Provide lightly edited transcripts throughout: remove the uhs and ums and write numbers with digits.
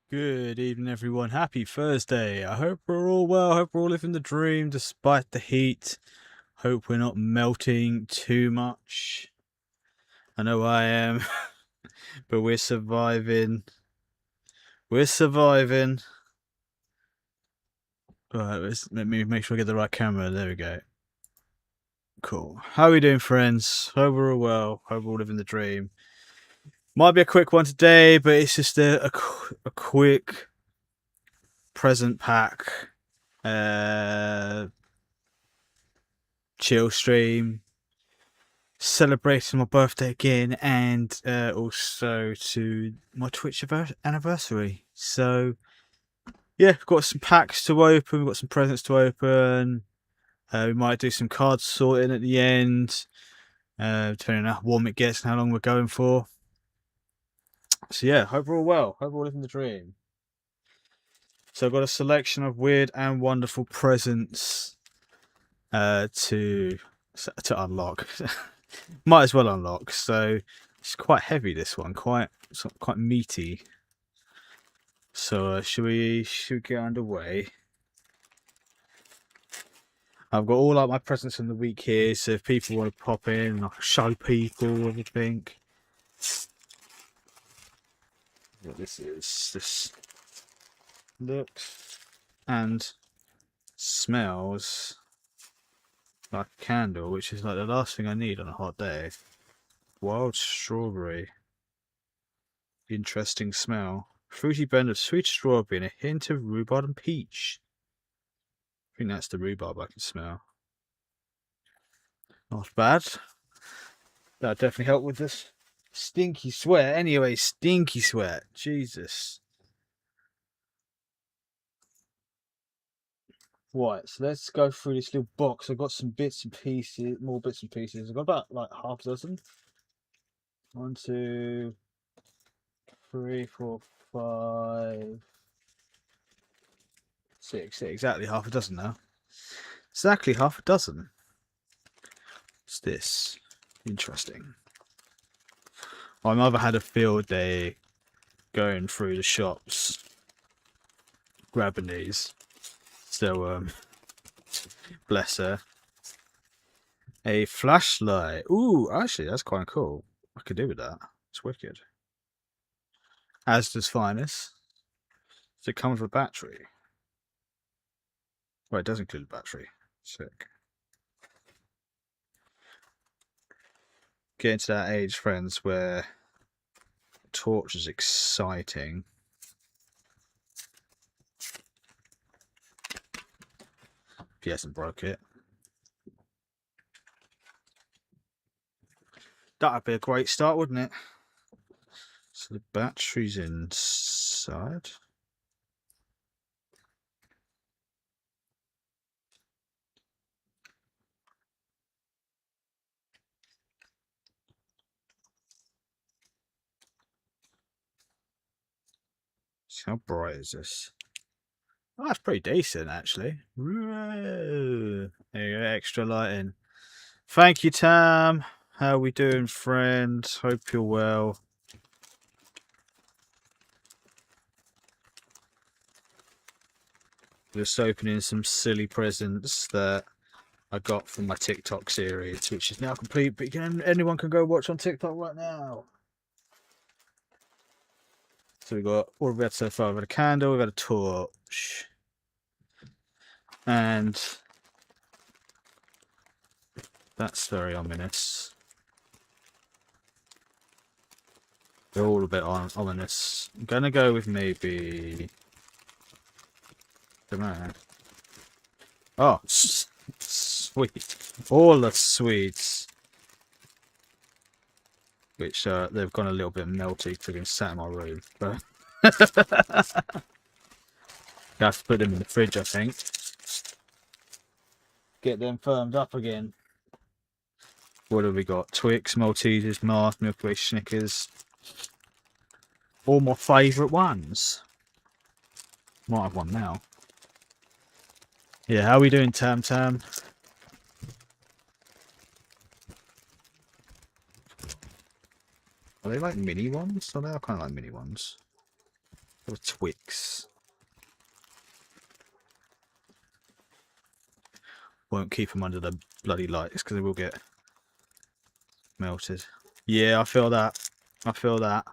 Good evening, everyone. Happy Thursday. I hope we're all well. I hope we're all living the dream despite the heat. Hope we're not melting too much. I know I am, but we're surviving. We're surviving. Alright, let me make sure I get the right camera. There we go. Cool. How are we doing, friends? Hope we're all well. Hope we're all living the dream. Might be a quick one today, but it's just a quick present pack. Chill stream, celebrating my birthday again, and also to my Twitch anniversary. So yeah, we've got some packs to open, we've got some presents to open. We might do some card sorting at the end, depending on how warm it gets and how long we're going for. So yeah, hope we're all well. Hope we're all living the dream. So I've got a selection of weird and wonderful presents to unlock. Might as well unlock. So it's quite heavy, this one, quite meaty. So should we get underway? I've got all like my presents from the week here, so if people want to pop in, I can show people everything. What this is, this looks and smells like a candle, which is like the last thing I need on a hot day. Wild strawberry. Interesting smell. Fruity blend of sweet strawberry and a hint of rhubarb and peach. I think that's the rhubarb I can smell. Not bad. That'll definitely help with this stinky sweat. Anyway, stinky sweat. Jesus. Right, so let's go through this little box. I've got some bits and pieces, more bits and pieces. I've got about like half a dozen. 1, 2, 3, 4, 5, 6. Yeah, exactly half a dozen now. Exactly half a dozen. What's this? Interesting. My mother had a field day going through the shops, grabbing these. So, bless her. A flashlight. Ooh, actually, that's quite cool. I could do with that. It's wicked. Asda's finest. So it comes with a battery. Well, it does include a battery. Sick. Getting to that age, friends, where torch is exciting. If he hasn't broke it. That'd be a great start, wouldn't it? So the battery's inside. How bright is this? Oh, that's pretty decent, actually. Whoa. There you go, extra lighting. Thank you, Tam. How we doing, friend? Hope you're well. Just opening some silly presents that I got from my TikTok series, which is now complete, but anyone can go watch on TikTok right now. So we got, what have we had so far? We've had a candle, we've had a torch. And that's very ominous. They're all a bit ominous. I'm gonna go with maybe... don't know. Oh, sweet. All the sweets. Which they've gone a little bit melty because they've been sat in my room. But I have to put them in the fridge, I think. Get them firmed up again. What have we got? Twix, Maltesers, Mars, Milky Way, Snickers. All my favourite ones. Might have one now. Yeah, how are we doing, Tam Tam? Are they like mini ones? Oh, they are kind of like mini ones. Or Twix. Won't keep them under the bloody lights because they will get melted. Yeah, I feel that. I feel that.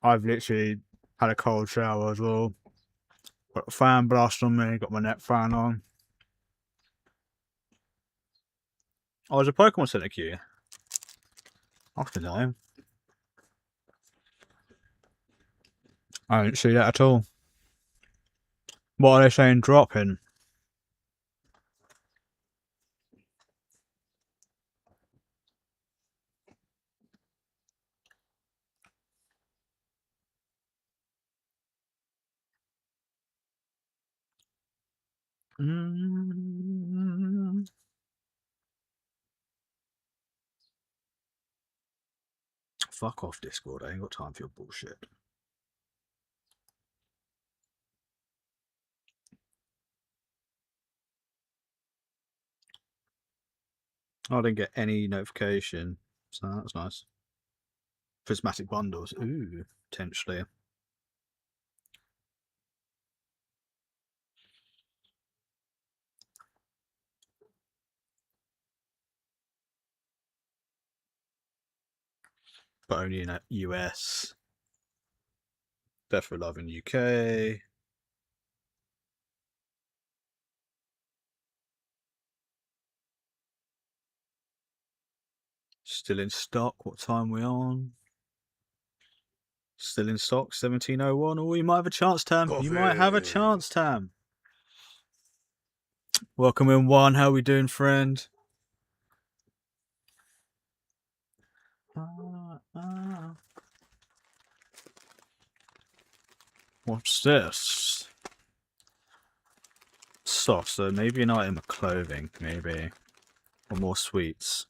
I've literally had a cold shower as well. Got a fan blast on me, got my neck fan on. Oh, there's a Pokemon Center queue. I don't know. I didn't see that at all. What are they saying dropping? Fuck off, Discord. I ain't got time for your bullshit. I didn't get any notification, so that's nice. Prismatic bundles. Ooh, potentially. But only in the US. Death for Love in UK. Still in stock. What time are we on? Still in stock. 1701. Oh, you might have a chance, Tam. Coffee. You might have a chance, Tam. Welcome in, One. How we doing, friend? What's this? Soft, so maybe an item of clothing, maybe. Or more sweets.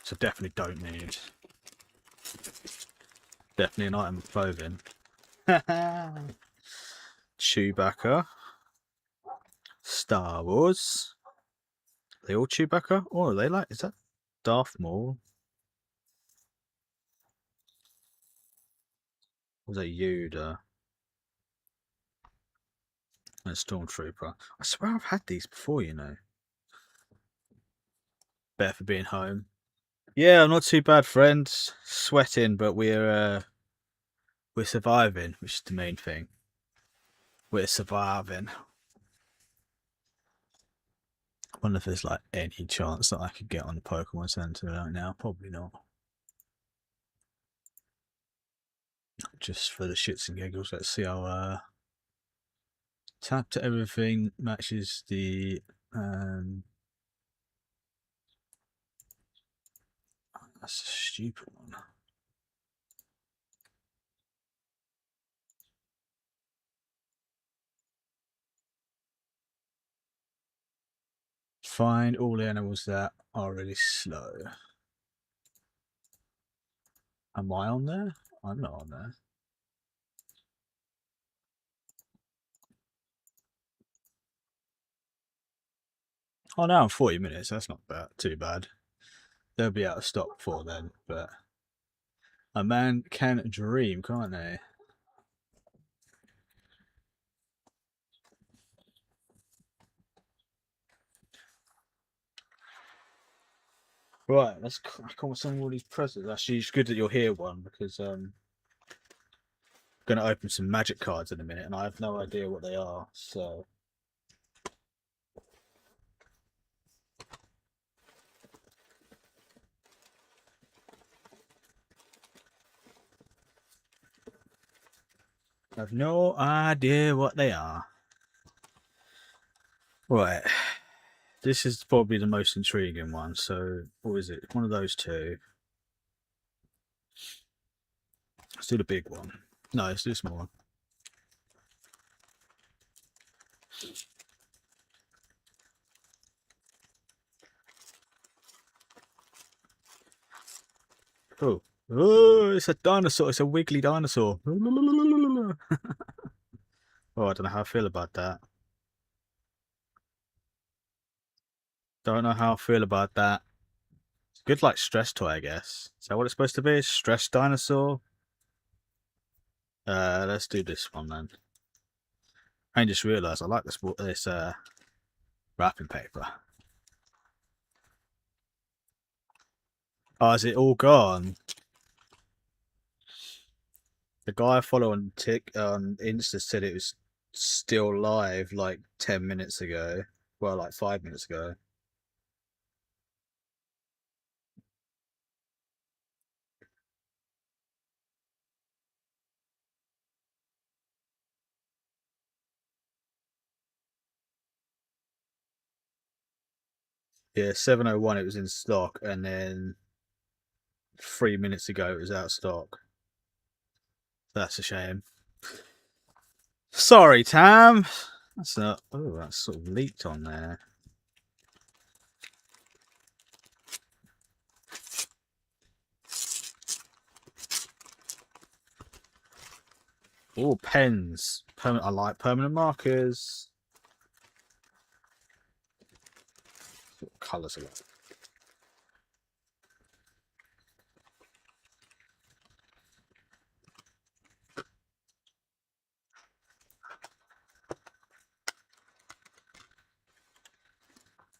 So definitely don't need. Definitely an item of clothing. Chewbacca. Star Wars. Are they all Chewbacca? Or are they like, is that Darth Maul? Or was that Yoda? And Stormtrooper. I swear I've had these before, you know. Better for being home. Yeah, I'm not too bad, friends. Sweating, but we're surviving, which is the main thing. We're surviving. I wonder if there's like any chance that I could get on the Pokemon Center right now. Probably not. Just for the shits and giggles, let's see how tap to everything matches the that's a stupid one. Find all the animals that are really slow. Am I on there? I'm not on there. Oh, now I'm 40 minutes. That's not bad. Too bad. They'll be out of stock before then, but a man can dream, can't they? Right, let's crack on with some of all these presents. Actually, it's good that you're here, One, because I'm going to open some magic cards in a minute, and I have no idea what they are, so... I have no idea what they are. Right. This is probably the most intriguing one, so what is it? One of those two. Let's do the big one. No, let's do the small one. Oh. Oh, it's a dinosaur. It's a wiggly dinosaur. Oh, I don't know how I feel about that. Don't know how I feel about that. Good, like, stress toy, I guess. Is that what it's supposed to be? Stress dinosaur? Let's do this one then. I just realised I like this wrapping paper. Oh, is it all gone? The guy I follow on Insta said it was still live like 10 minutes ago. Well, like 5 minutes ago. Yeah, 7:01 it was in stock, and then 3 minutes ago it was out of stock. That's a shame. Sorry, Tam. That's not. Oh, that's sort of leaked on there. Oh, pens. I like permanent markers. What colours are that?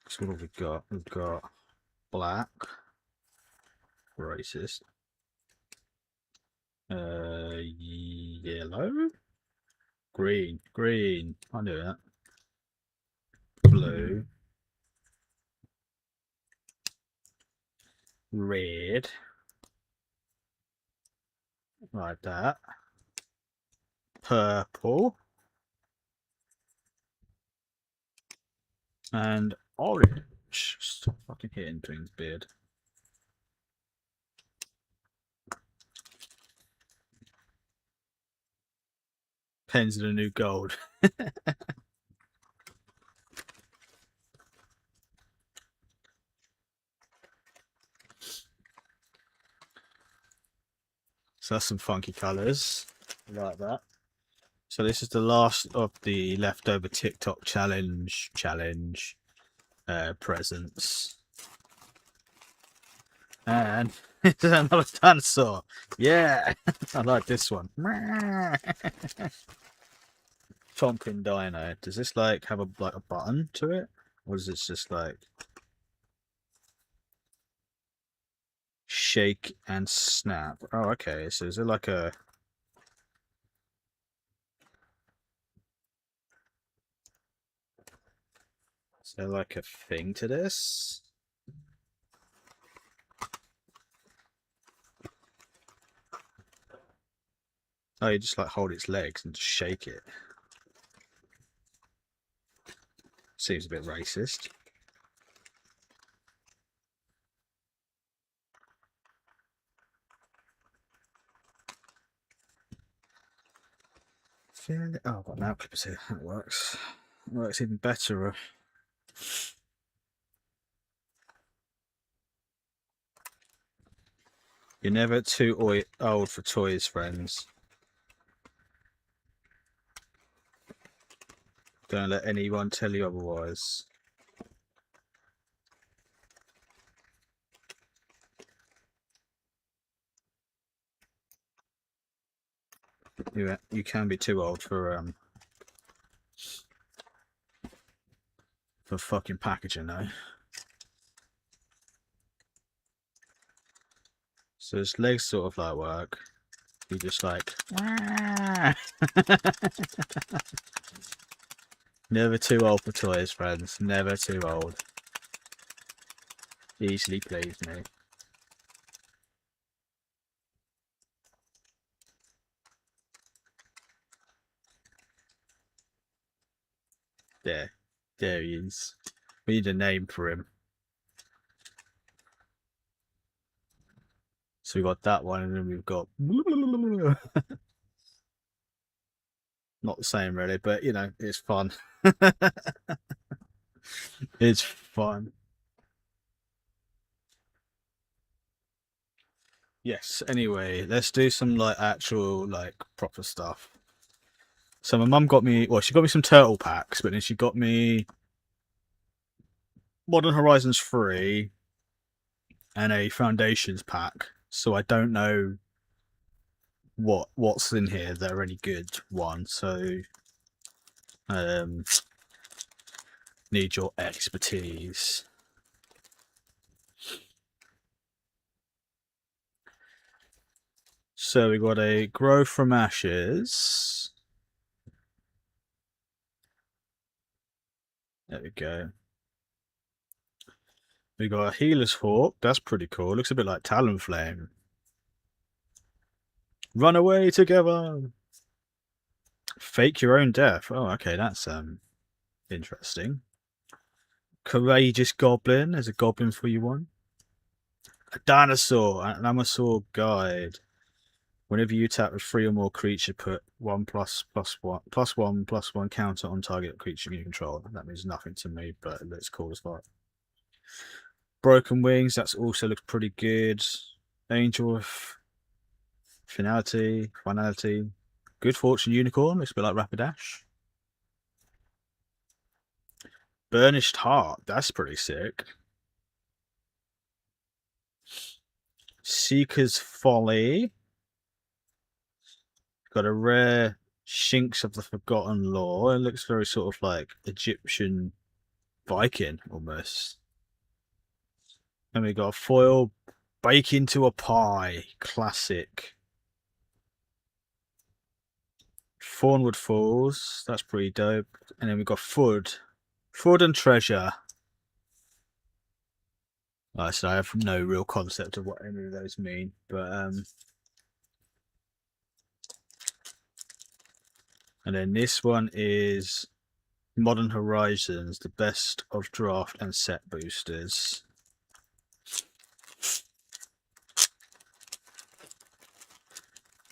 So what have we got? We've got black. Racist. Yellow. Green. Green. I knew that. Blue. Red. Like that. Purple. And orange. Stop fucking hitting things, beard. Pens are the new gold. So that's some funky colours. Like that. So this is the last of the leftover TikTok challenge presents. And it's another dinosaur. Yeah, I like this one. Tonkin Dino. Does this like have a button to it, or is it just like shake and snap? Oh, okay. So is it like a? Is there like a thing to this? Oh, you just like hold its legs and just shake it. Seems a bit racist. Oh, I've got nail clippers here. That works. It works even better. You're never too old for toys, friends. Don't let anyone tell you otherwise. You can be too old for fucking packaging though. So his legs sort of like work. You just like never too old for toys, friends. Never too old. Easily please me. There he is. We need a name for him. So we got that one, and then we've got not the same really, but you know, it's fun. It's fun. Yes, anyway, let's do some like actual like proper stuff. So my mum got me, well, she got me some turtle packs, but then she got me Modern Horizons 3 and a Foundations pack. So I don't know what's in here that are any good ones. So need your expertise. So we got a Grow from Ashes. There we go. We got a Healer's Hawk. That's pretty cool. Looks a bit like Talonflame. Run away together. Fake your own death. Oh, okay, that's interesting. Courageous Goblin. There's a goblin for you one. A dinosaur. An Amazsaur Guide. Whenever you tap a 3 or more creature, put 1+++1+1 counter on target creature you control. That means nothing to me, but it looks cool as fuck. Broken Wings, that's also looks pretty good. Angel of Finality. Good Fortune Unicorn, looks a bit like Rapidash. Burnished Heart, that's pretty sick. Seeker's Folly. Got a rare Shinx of the Forgotten Lore. It looks very sort of like Egyptian Viking almost. And we got a foil Bake into a Pie. Classic. Thornwood Falls. That's pretty dope. And then we got Food. Food and Treasure. Like I said, I have no real concept of what any of those mean. But and then this one is Modern Horizons, the best of draft and set boosters.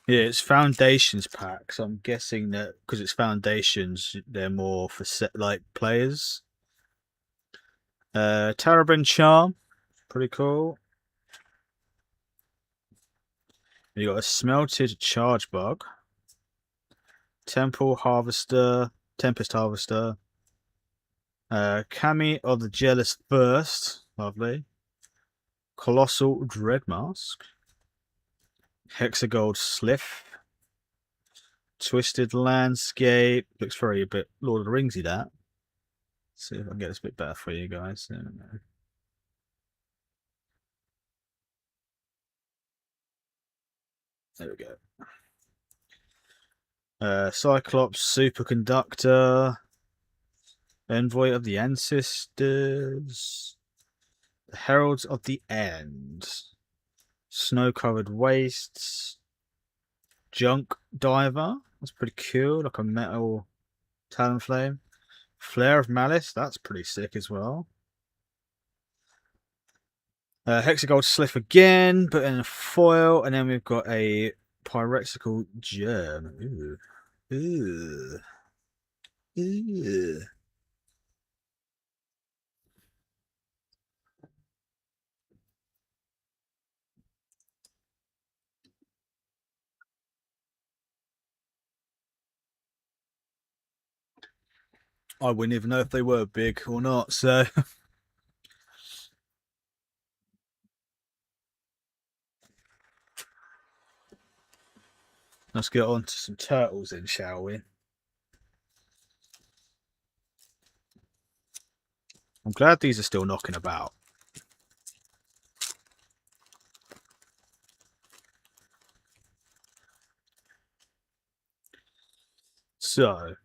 Yeah, it's Foundations pack, so I'm guessing that because it's Foundations, they're more for set like players. Terrabin Charm, pretty cool. You got a Smelted Charge Bug, Tempest Harvester, Kami of the Jealous Burst, lovely. Colossal Dreadmask, Hexagold Sliff, Twisted Landscape. Looks very a bit Lord of the Ringsy, that. Let's see if I can get this a bit better for you guys. There we go. Cyclops Superconductor, Envoy of the Ancestors, the Heralds of the End, Snow-Covered Wastes, Junk Diver. That's pretty cool, like a metal Talonflame. Flare of Malice, that's pretty sick as well. Hexagold Sliff again, but in a foil, and then we've got a Pyrexical Germ. Ooh. Ooh. Ooh. I wouldn't even know if they were big or not, so. Let's get on to some turtles then, shall we? I'm glad these are still knocking about. So,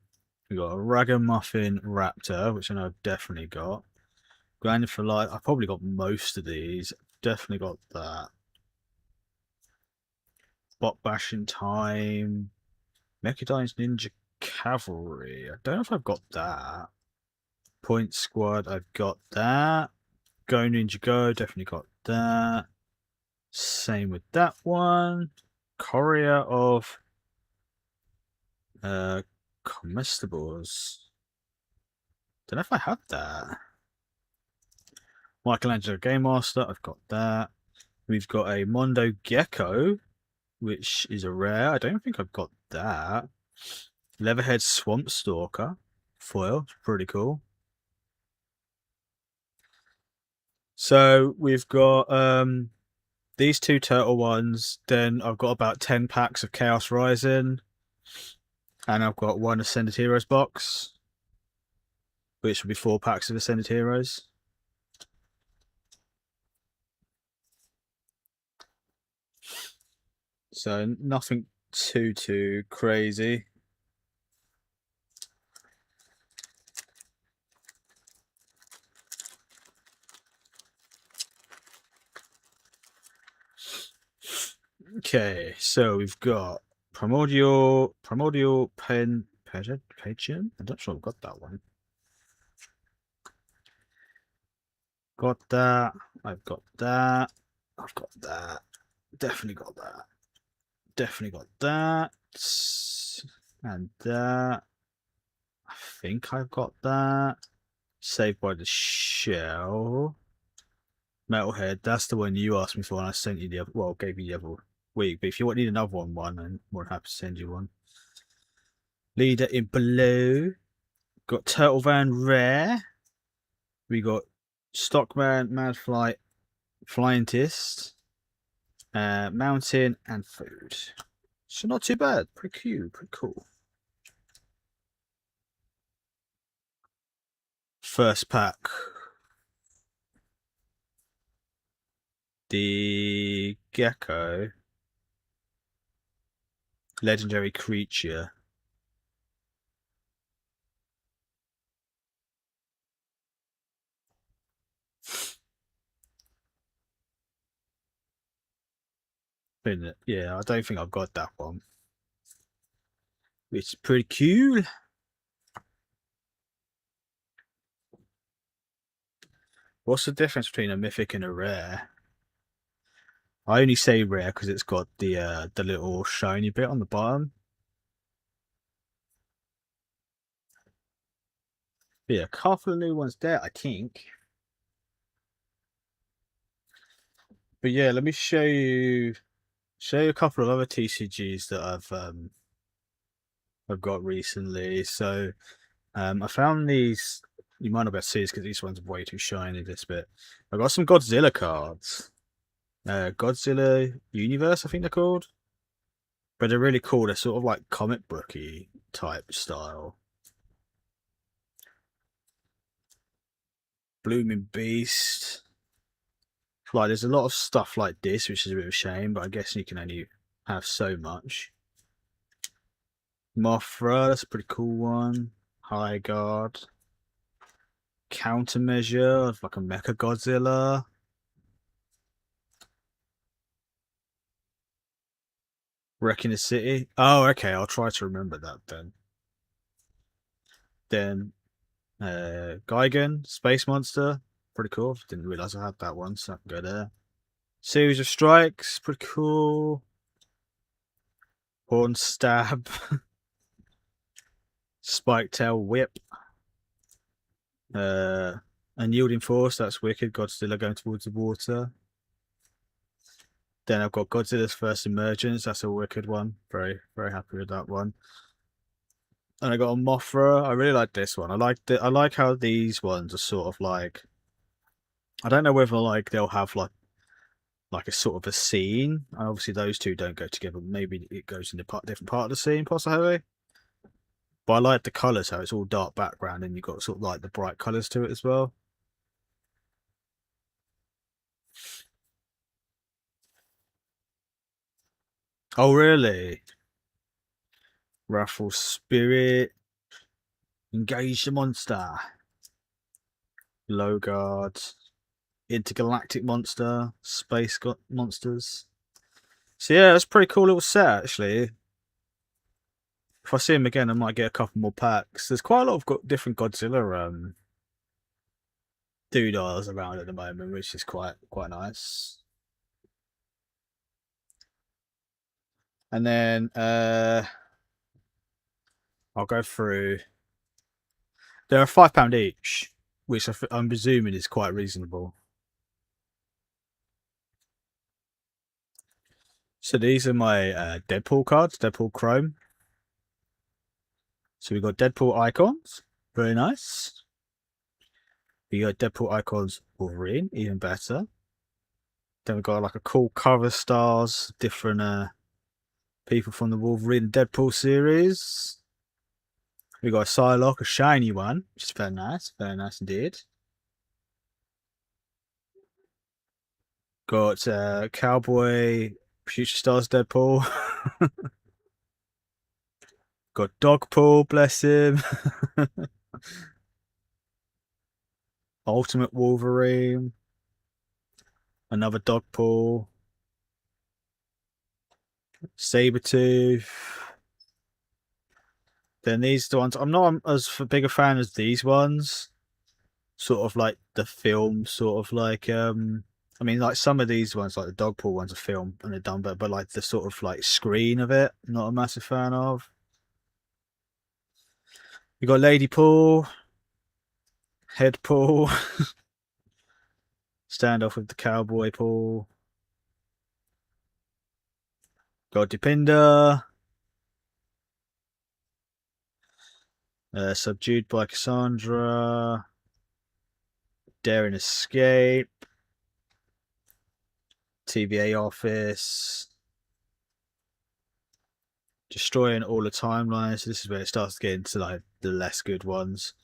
we got a Ragamuffin Raptor, which I know I've definitely got. Grounded for Life, I've probably got most of these. Definitely got that. Bot Bashing Time. Mechadine's Ninja Cavalry. I don't know if I've got that. Point Squad, I've got that. Go Ninja Go, definitely got that. Same with that one. Courier of Comestibles. Don't know if I have that. Michelangelo Game Master, I've got that. We've got a Mondo Gecko, which is a rare. I don't think I've got that. Leatherhead Swamp Stalker foil, pretty cool. So we've got these two turtle ones. Then I've got about 10 packs of Chaos Rising, and I've got one Ascended Heroes box, which will be 4 packs of Ascended Heroes. So nothing too crazy. Okay, so we've got Primordial Pagan. I'm not sure I've got that one. Got that. I've got that. I've got that. Definitely got that. Definitely got that. And that. I think I've got that. Saved by the Shell. Metalhead. That's the one you asked me for, and I sent you the other. Well, gave you the other week. But if you need another one, I'm more than happy to send you one. Leader in blue. Got Turtle Van Rare. We got Stockman, Madflight, Flyentist, Mountain, and Food. So not too bad. Pretty cute. Pretty cool. First pack. The Gecko. Legendary creature. Yeah, I don't think I've got that one. It's pretty cool. What's the difference between a mythic and a rare? I only say rare because it's got the little shiny bit on the bottom. But yeah, a couple of new ones there, I think. But yeah, let me show you a couple of other TCGs that I've got recently. So I found these. You might not be able to see this because these ones are way too shiny. This bit. I got some Godzilla cards. Godzilla Universe, I think they're called. But they're really cool. They're sort of like comic booky type style. Blooming Beast. Like, there's a lot of stuff like this, which is a bit of a shame, but I guess you can only have so much. Mothra, that's a pretty cool one. High Guard. Countermeasure of like a Mecha Godzilla. Wrecking the City. Oh, okay, I'll try to remember that then. Then Gigan, Space Monster. Pretty cool. Didn't realise I had that one, so I can go there. Series of Strikes, pretty cool. Horn Stab. Spike Tail Whip. Unyielding Force, that's wicked. Godzilla going towards the water. Then I've got Godzilla's First Emergence, that's a wicked one. Very, very happy with that one. And I got a Mothra. I really like this one. I like how these ones are sort of like, I don't know whether like they'll have like a sort of a scene. And obviously those two don't go together. Maybe it goes in a different part of the scene, possibly. But I like the colours, how it's all dark background and you've got sort of like the bright colours to it as well. Oh, really? Raffle Spirit. Engage the monster. Low Guard. Intergalactic Monster. Space Monsters. So yeah, it's a pretty cool little set, actually. If I see him again, I might get a couple more packs. There's quite a lot of different Godzilla doodles around at the moment, which is quite nice. And then I'll go through. They're £5 each, which I'm presuming is quite reasonable. So these are my Deadpool cards, Deadpool Chrome. So we've got Deadpool icons, very nice. You got Deadpool Icons Wolverine, even better. Then we got like a cool cover stars, different people from the Wolverine and Deadpool series. We got a Psylocke, a shiny one, which is very nice indeed. Got Cowboy, Future Stars Deadpool. Got Dogpool, bless him. Ultimate Wolverine. Another Dogpool. Sabretooth. Then these the ones. I'm not as big a fan as these ones. Sort of like the film, sort of like I mean, like some of these ones, like the Dogpool ones, are film and they're done, but like the sort of like screen of it, not a massive fan of. You got Lady Pool, Head Pool, Standoff with the Cowboy Pool. Got Deepinder, Subdued by Cassandra, Daring Escape, TVA Office, Destroying all the timelines. So this is where it starts to get into like the less good ones.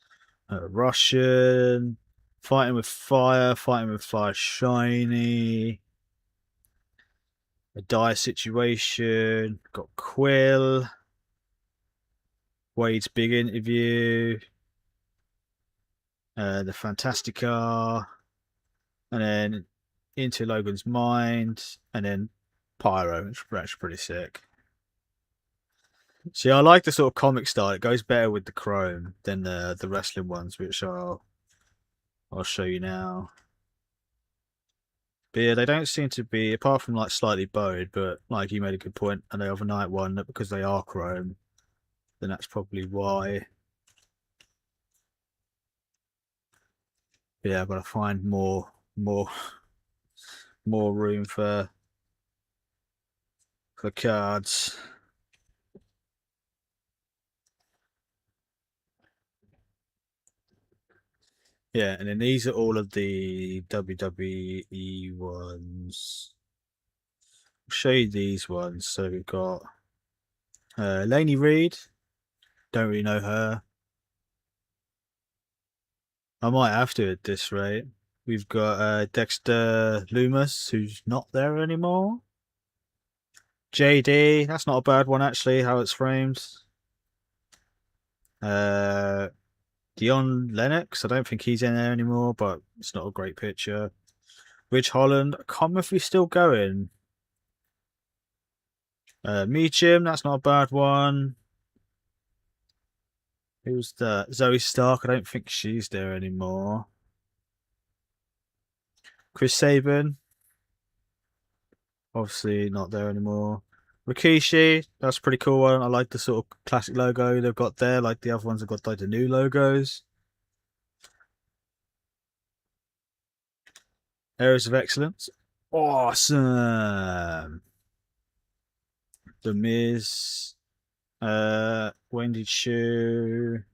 Russian, Fighting with Fire Shiny, A Dire Situation, got Quill, Wade's Big Interview, the Fantastica, and then Into Logan's Mind, and then Pyro, which is actually pretty sick. See, I like the sort of comic style. It goes better with the Chrome than the wrestling ones, which I'll show you now. But yeah, they don't seem to be, apart from like slightly bowed, but like you made a good point on the overnight one, that because they are Chrome, then that's probably why. But yeah, I've got to find more room for cards. Yeah, and then these are all of the WWE ones. I'll show you these ones. So we've got Lainey Reed. Don't really know her. I might have to at this rate. We've got Dexter Loomis, who's not there anymore. JD, that's not a bad one actually, how it's framed. Dion Lennox, I don't think he's in there anymore, but it's not a great picture. Ridge Holland, I can't remember if he's still going. Meacham, that's not a bad one. Who's that? Zoe Stark, I don't think she's there anymore. Chris Sabin, obviously not there anymore. Rikishi, that's a pretty cool one. I like the sort of classic logo they've got there. Like the other ones have got like the new logos. Areas of Excellence. Awesome. The Miz. Wendy Chu.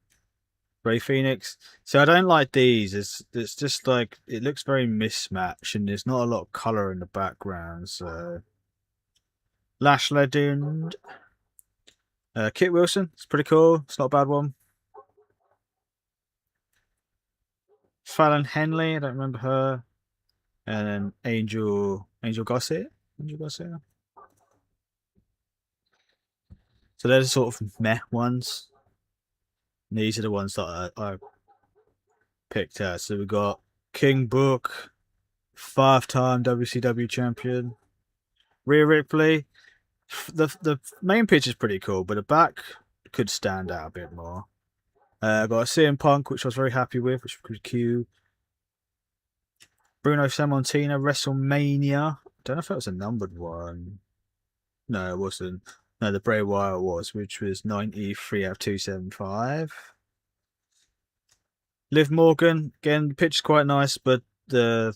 Ray Phoenix. So I don't like these. It's just like it looks very mismatched and there's not a lot of colour in the background. So Lash Legend. Kit Wilson. It's pretty cool. It's not a bad one. Fallon Henley. I don't remember her. And then Angel Garcia. Angel Garcia. So they're the sort of meh ones. And these are the ones that I picked out. So we've got King Book, 5-time WCW champion. Rhea Ripley. The main picture is pretty cool, but the back could stand out a bit more. I got a CM Punk, which I was very happy with, which was pretty cute. Bruno Sammartino, WrestleMania. Don't know if that was a numbered one. No, it wasn't. No, the Bray Wyatt was, which was 93 out of 275. Liv Morgan, again, the picture's quite nice, but the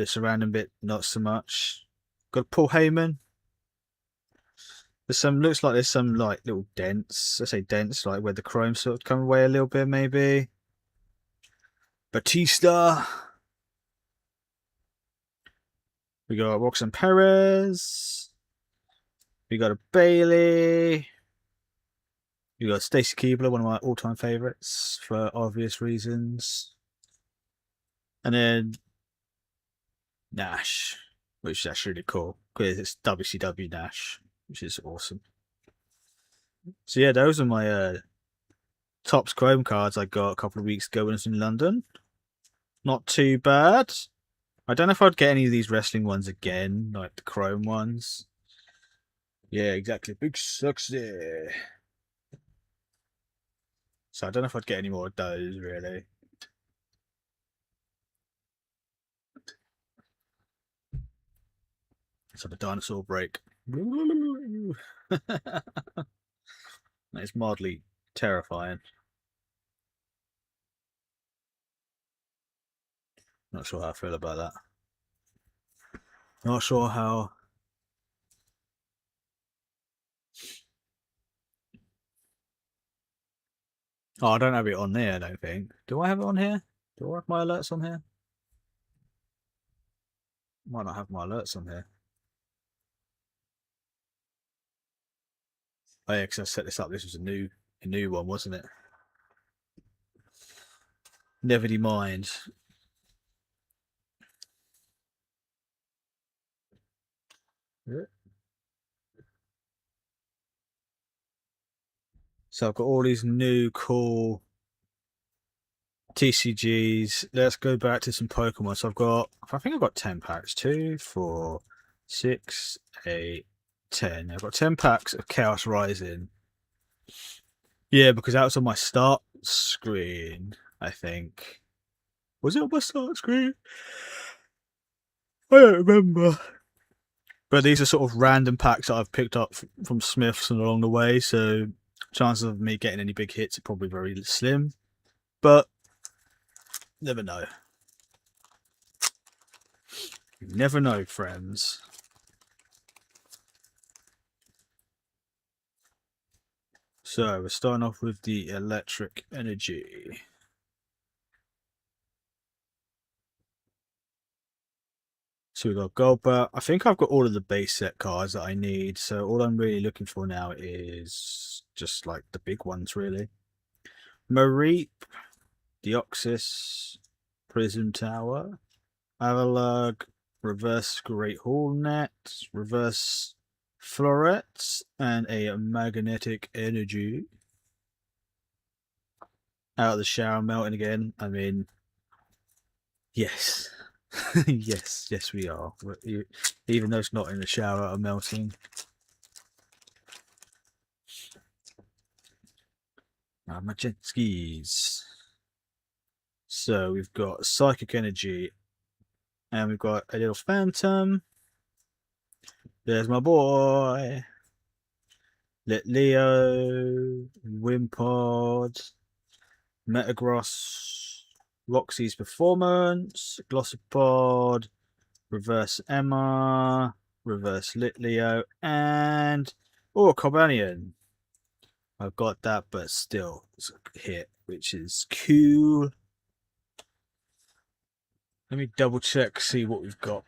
surrounding bit not so much. Got Paul Heyman. There's some looks like there's some like little dents. I say dents, like where the chrome sort of come away a little bit, maybe. Batista. We got Roxanne Perez. We got a Bailey. We got Stacy Keibler, one of my all-time favorites for obvious reasons. And then Nash, which is actually really cool because it's WCW Nash, which is awesome. So yeah, those are my Topps Chrome cards I got a couple of weeks ago when I was in London. Not too bad. I don't know if I'd get any of these wrestling ones again, like the Chrome ones. Yeah, exactly. Big sexy. So I don't know if I'd get any more of those, really. Let's have a dinosaur break. It's mildly terrifying. Not sure how I feel about that. Not sure how. Oh, I don't have it on there, I don't think. Do I have it on here? Do I have my alerts on here? Might not have my alerts on here. Oh yeah, because I set this up. This was a new one, wasn't it? Never mind. Yeah. So I've got all these new cool TCGs. Let's go back to some Pokemon. So I think I've got 10 packs. 2, 4, 6, 8, 10. I've got 10 packs of Chaos Rising. Yeah, because that was on my start screen, I think. Was it on my start screen? I don't remember. But these are sort of random packs that I've picked up from Smiths and along the way, so chances of me getting any big hits are probably very slim. But never know. You never know, friends. So we're starting off with the electric energy. So we've got Golbat. I think I've got all of the base set cards that I need. So all I'm really looking for now is just like the big ones, really. Mareep, Deoxys, Prism Tower, Avalugg, Reverse Great Hornet, Reverse Floret, and a Magnetic Energy. Out of the shower, melting again. I mean, yes. yes, we are. Even though it's not in the shower, I'm melting. My jet skis. So we've got Psychic Energy, and we've got a little Phantom. There's my boy. Leo, Wimpod, Metagross, Roxy's Performance, Glossopod, Reverse Emma, Reverse Litleo, and Cobanion. I've got that, but still it's a hit, which is cool. Let me double check, see what we've got.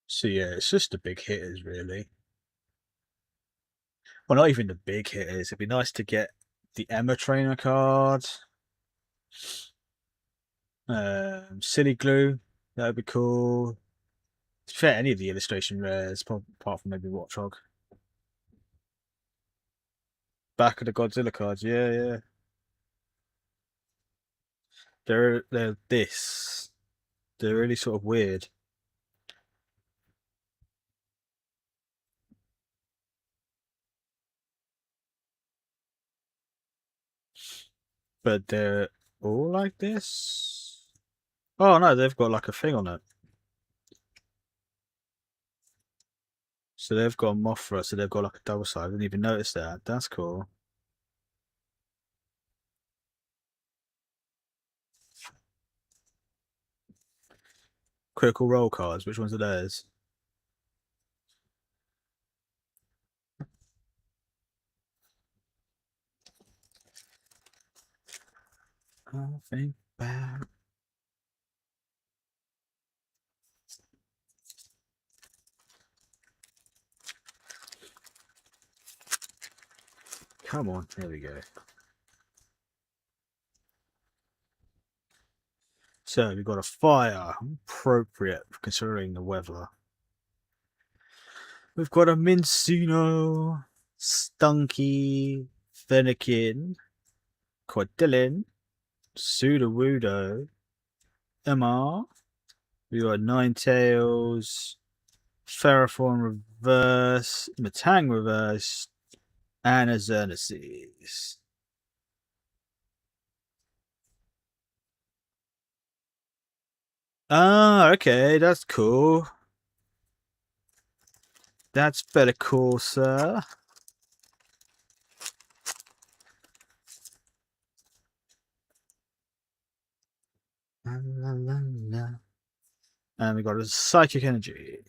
So yeah, it's just the big hitters, really. Well, not even the big hitters. It'd be nice to get the Emma Trainer card. Silly Glue, that would be cool. To be fair, any of the illustration rares, apart from maybe Watchog. Back of the Godzilla cards, yeah. They're this. They're really sort of weird. But they're all like this. Oh no, they've got like a thing on it. So they've got Mothra, so they've got like a double side. I didn't even notice that. That's cool. Critical Role cards. Which ones are theirs? Nothing bad. Come on, there we go. So we've got a fire, appropriate considering the weather. We've got a Minsuno, Stunky, Fennekin, Quadillin, Sudowoodo, MR. We got Ninetales, Ferrothorn reverse, Metang reverse, and a Xernesis. Ah, okay, that's cool. That's better cool, sir. La, la, la. And we got a Psychic Energy.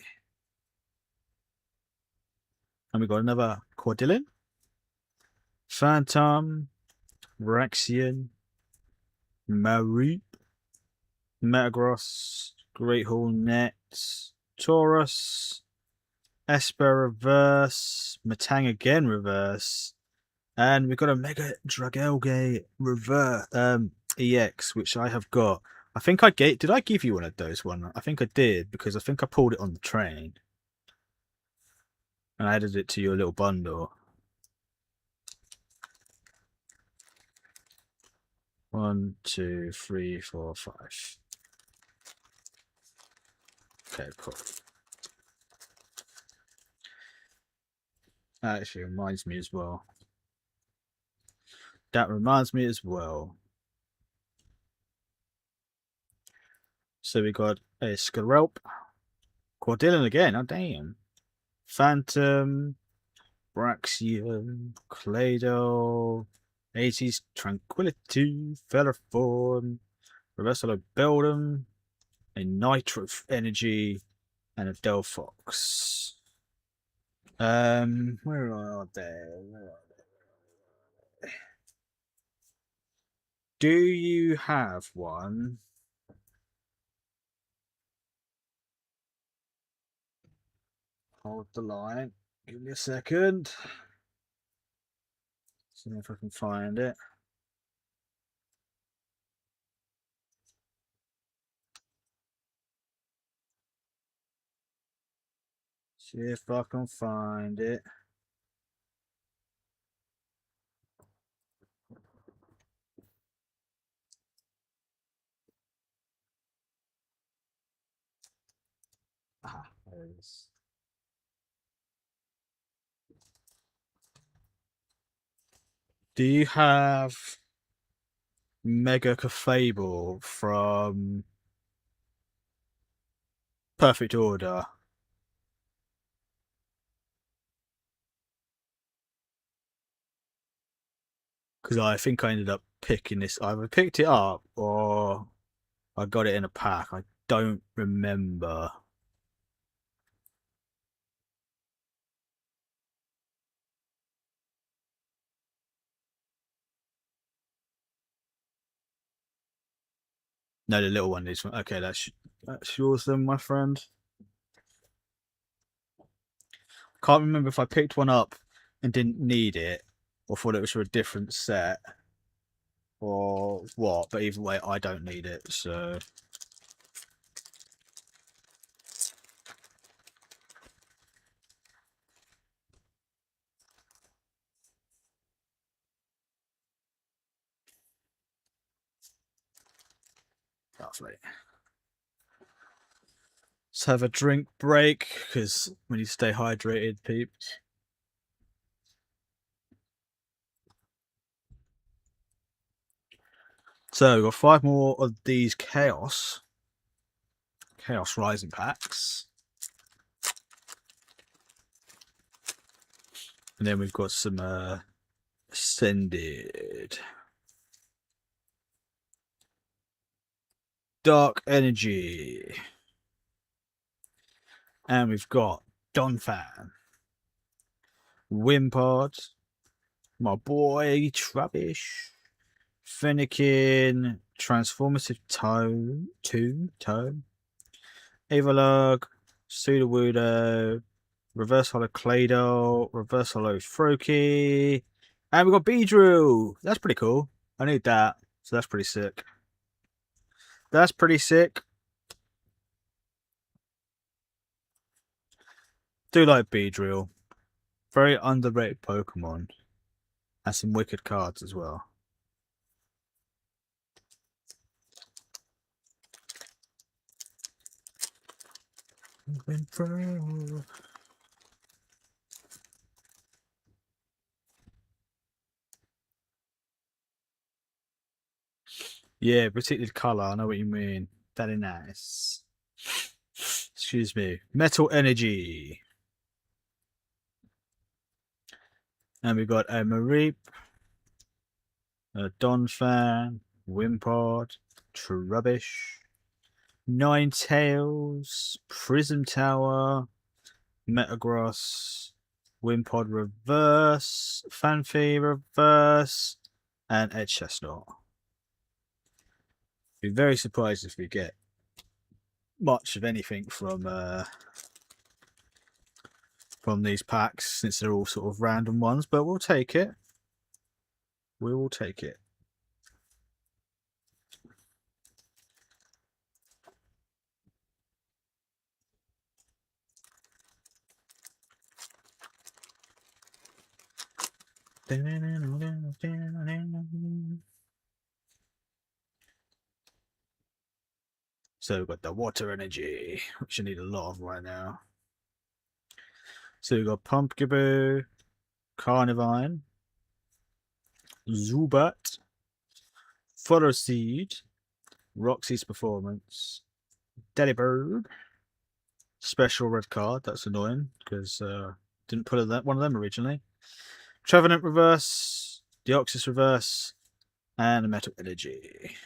And we got another Quadillin, Phantom, Rexian, Mareep, Metagross, Great Hornet, Taurus, Esper reverse, Metang again reverse, and we've got a Mega Dragalge reverse EX, which I have got. I think I gave. Did I give you one of those one? I think I did because I think I pulled it on the train, and I added it to your little bundle. 1, 2, 3, 4, 5. Okay, cool. That actually reminds me as well. So we got a Scarelp, Quadillin again. Oh damn! Phantom, Braxian, Clado, 80s Tranquility, Featherthorn, Reversal of Beldum, a Nitro Energy, and a Delphox. Where are they? Do you have one? Hold the line. Give me a second. See if I can find it. See if I can find it. Ah, there it is. Do you have Mega Cafable from Perfect Order? Because I think I ended up picking this. I either picked it up or I got it in a pack. I don't remember. No, the little one is. Okay, that's yours then, my friend. Can't remember if I picked one up and didn't need it or thought it was for a different set or what. But either way, I don't need it. So. Lovely. Let's have a drink break because we need to stay hydrated, peeps. So we've got 5 more of these Chaos Rising packs. And then we've got some Ascended. Dark Energy. And we've got Donphan. Wimpod. My boy Trubbish. Fennekin, Transformative Tome, Avalugg, Sudowoodo, Reverse Hollow Claydol, Reverse Hollow Froakie, and we got Beedrill. That's pretty cool. I need that, so that's pretty sick. That's pretty sick. Do like Beedrill. Very underrated Pokemon. And some wicked cards as well. Yeah, particularly colour. I know what you mean. Very nice. Excuse me. Metal Energy. And we got a Mareep, a Donphan, Wimpod, Trubbish, Ninetales, Prism Tower, Metagross, Wimpod Reverse, Fanfy Reverse, and Edge Chestnut. Be very surprised if we get much of anything from these packs, since they're all sort of random ones, but we'll take it. We will take it. So we've got the Water Energy, which I need a lot of right now. So we've got Pumpkaboo, Carnivine, Zubat, Fodder Seed, Roxy's Performance, Delibird, Special Red Card. That's annoying because didn't put one of them originally. Trevenant Reverse, Deoxys Reverse, and a Metal Energy.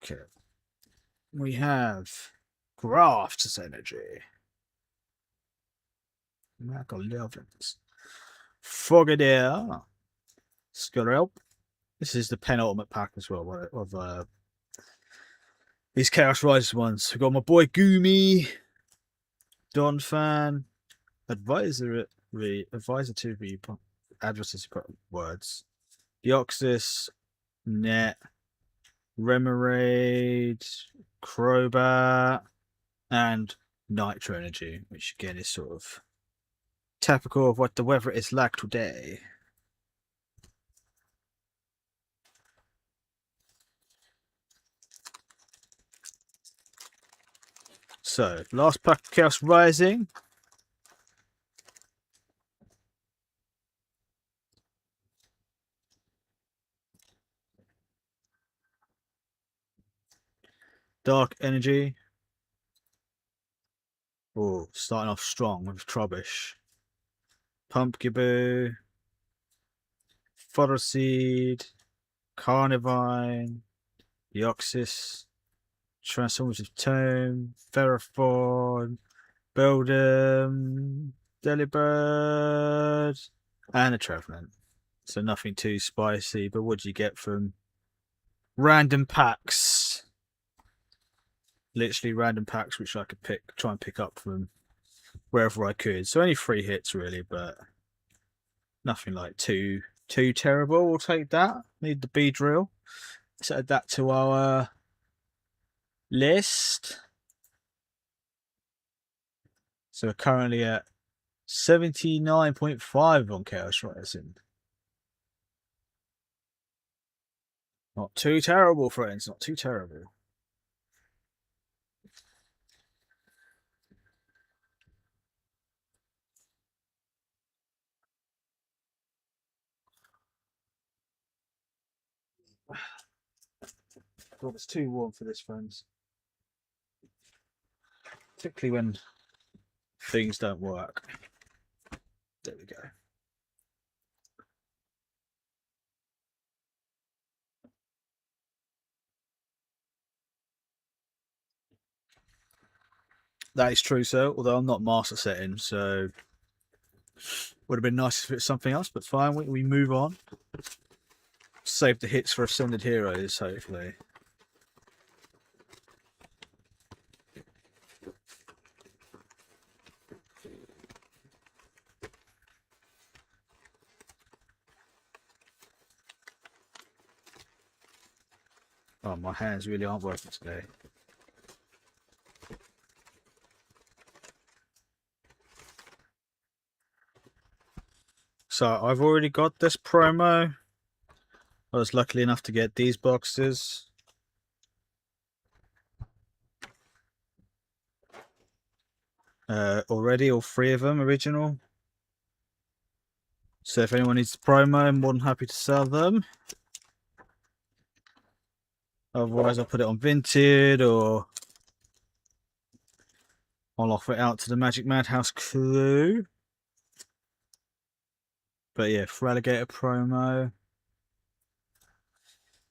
Okay. We have Graft's Energy. Macalovins. Frogadier. Skurelp. This is the penultimate pack as well of these Chaos Rise ones. We've got my boy Goomy, Donphan, Advisor to be addresses words. Deoxys, Net, Remoraid, Crobat, and Nitro Energy, which again is sort of typical of what the weather is like today. So, last pack of Chaos Rising. Dark Energy. Oh, starting off strong with Trubbish. Pumpkaboo. Fodder Seed. Carnivine. Deoxys. Transformative Tome. Ferrothorn. Beldum. Delibird. And a Trevenant. So nothing too spicy, but what do you get from random packs? Literally random packs which I could try and pick up from wherever I could. So only 3 hits really, but nothing like too terrible. We'll take that. Need the Beedrill. Let's add that to our list. So we're currently at 79.5 on Chaos Rising. Not too terrible, friends. Not too terrible. God, it's too warm for this, friends. Particularly when things don't work. There we go. That is true, sir. Although I'm not master setting, so would have been nice if it's something else. But fine, we move on. Save the hits for Ascended Heroes, hopefully. Oh, my hands really aren't working today. So I've already got this promo. I was lucky enough to get these boxes. Already, all three of them original. So if anyone needs the promo, I'm more than happy to sell them. Otherwise, I'll put it on Vinted or I'll offer it out to the Magic Madhouse crew. But yeah, Feraligatr promo.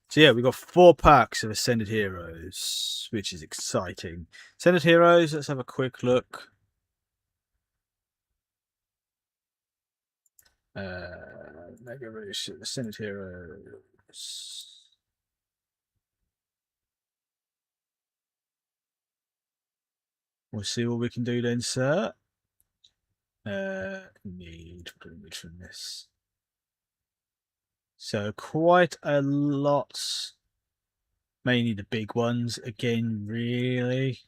So yeah, we got 4 packs of Ascended Heroes, which is exciting. Ascended Heroes, let's have a quick look. Mega Evolution, Ascended Heroes. We'll see what we can do then, sir. Need from this. So quite a lot. Mainly the big ones again, really.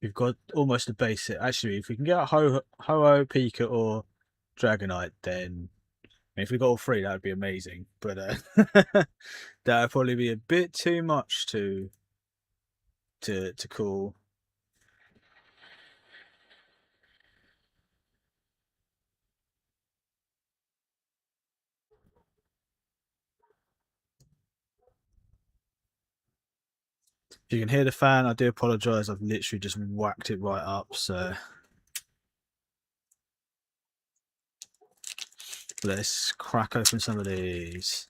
We've got almost a basic. Actually, if we can get a Ho-Oh, Pika, or Dragonite, then if we got all 3, that would be amazing. But that would probably be a bit too much to call. If you can hear the fan, I do apologise. I've literally just whacked it right up. So let's crack open some of these.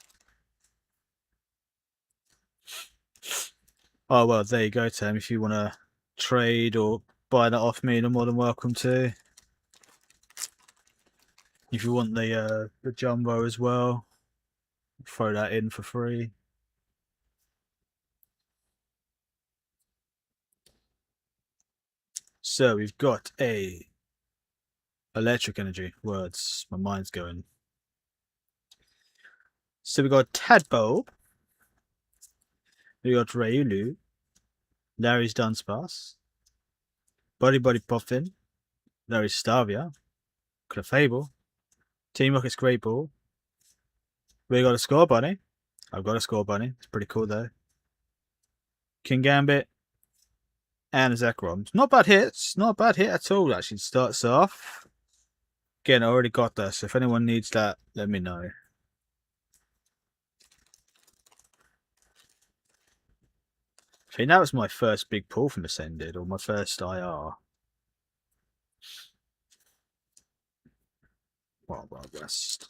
Oh, well, there you go, Tim. If you want to trade or buy that off me, you're more than welcome to. If you want the jumbo as well, throw that in for free. So we've got a electric energy. Words, my mind's going. So we got Tadpole. We got Riolu. Larry's Dunsparce. Body Puffin. Larry's Starvia. Clefable. Team Rocket's Great Ball. We got a Score Bunny. I've got a Score Bunny. It's pretty cool though. Kingambit. And a Zekrom. Not bad hits. Not a bad hit at all, actually. Starts off. Again, I already got this. If anyone needs that, let me know. I think that was my first big pull from Ascended, or my first IR. Wild West.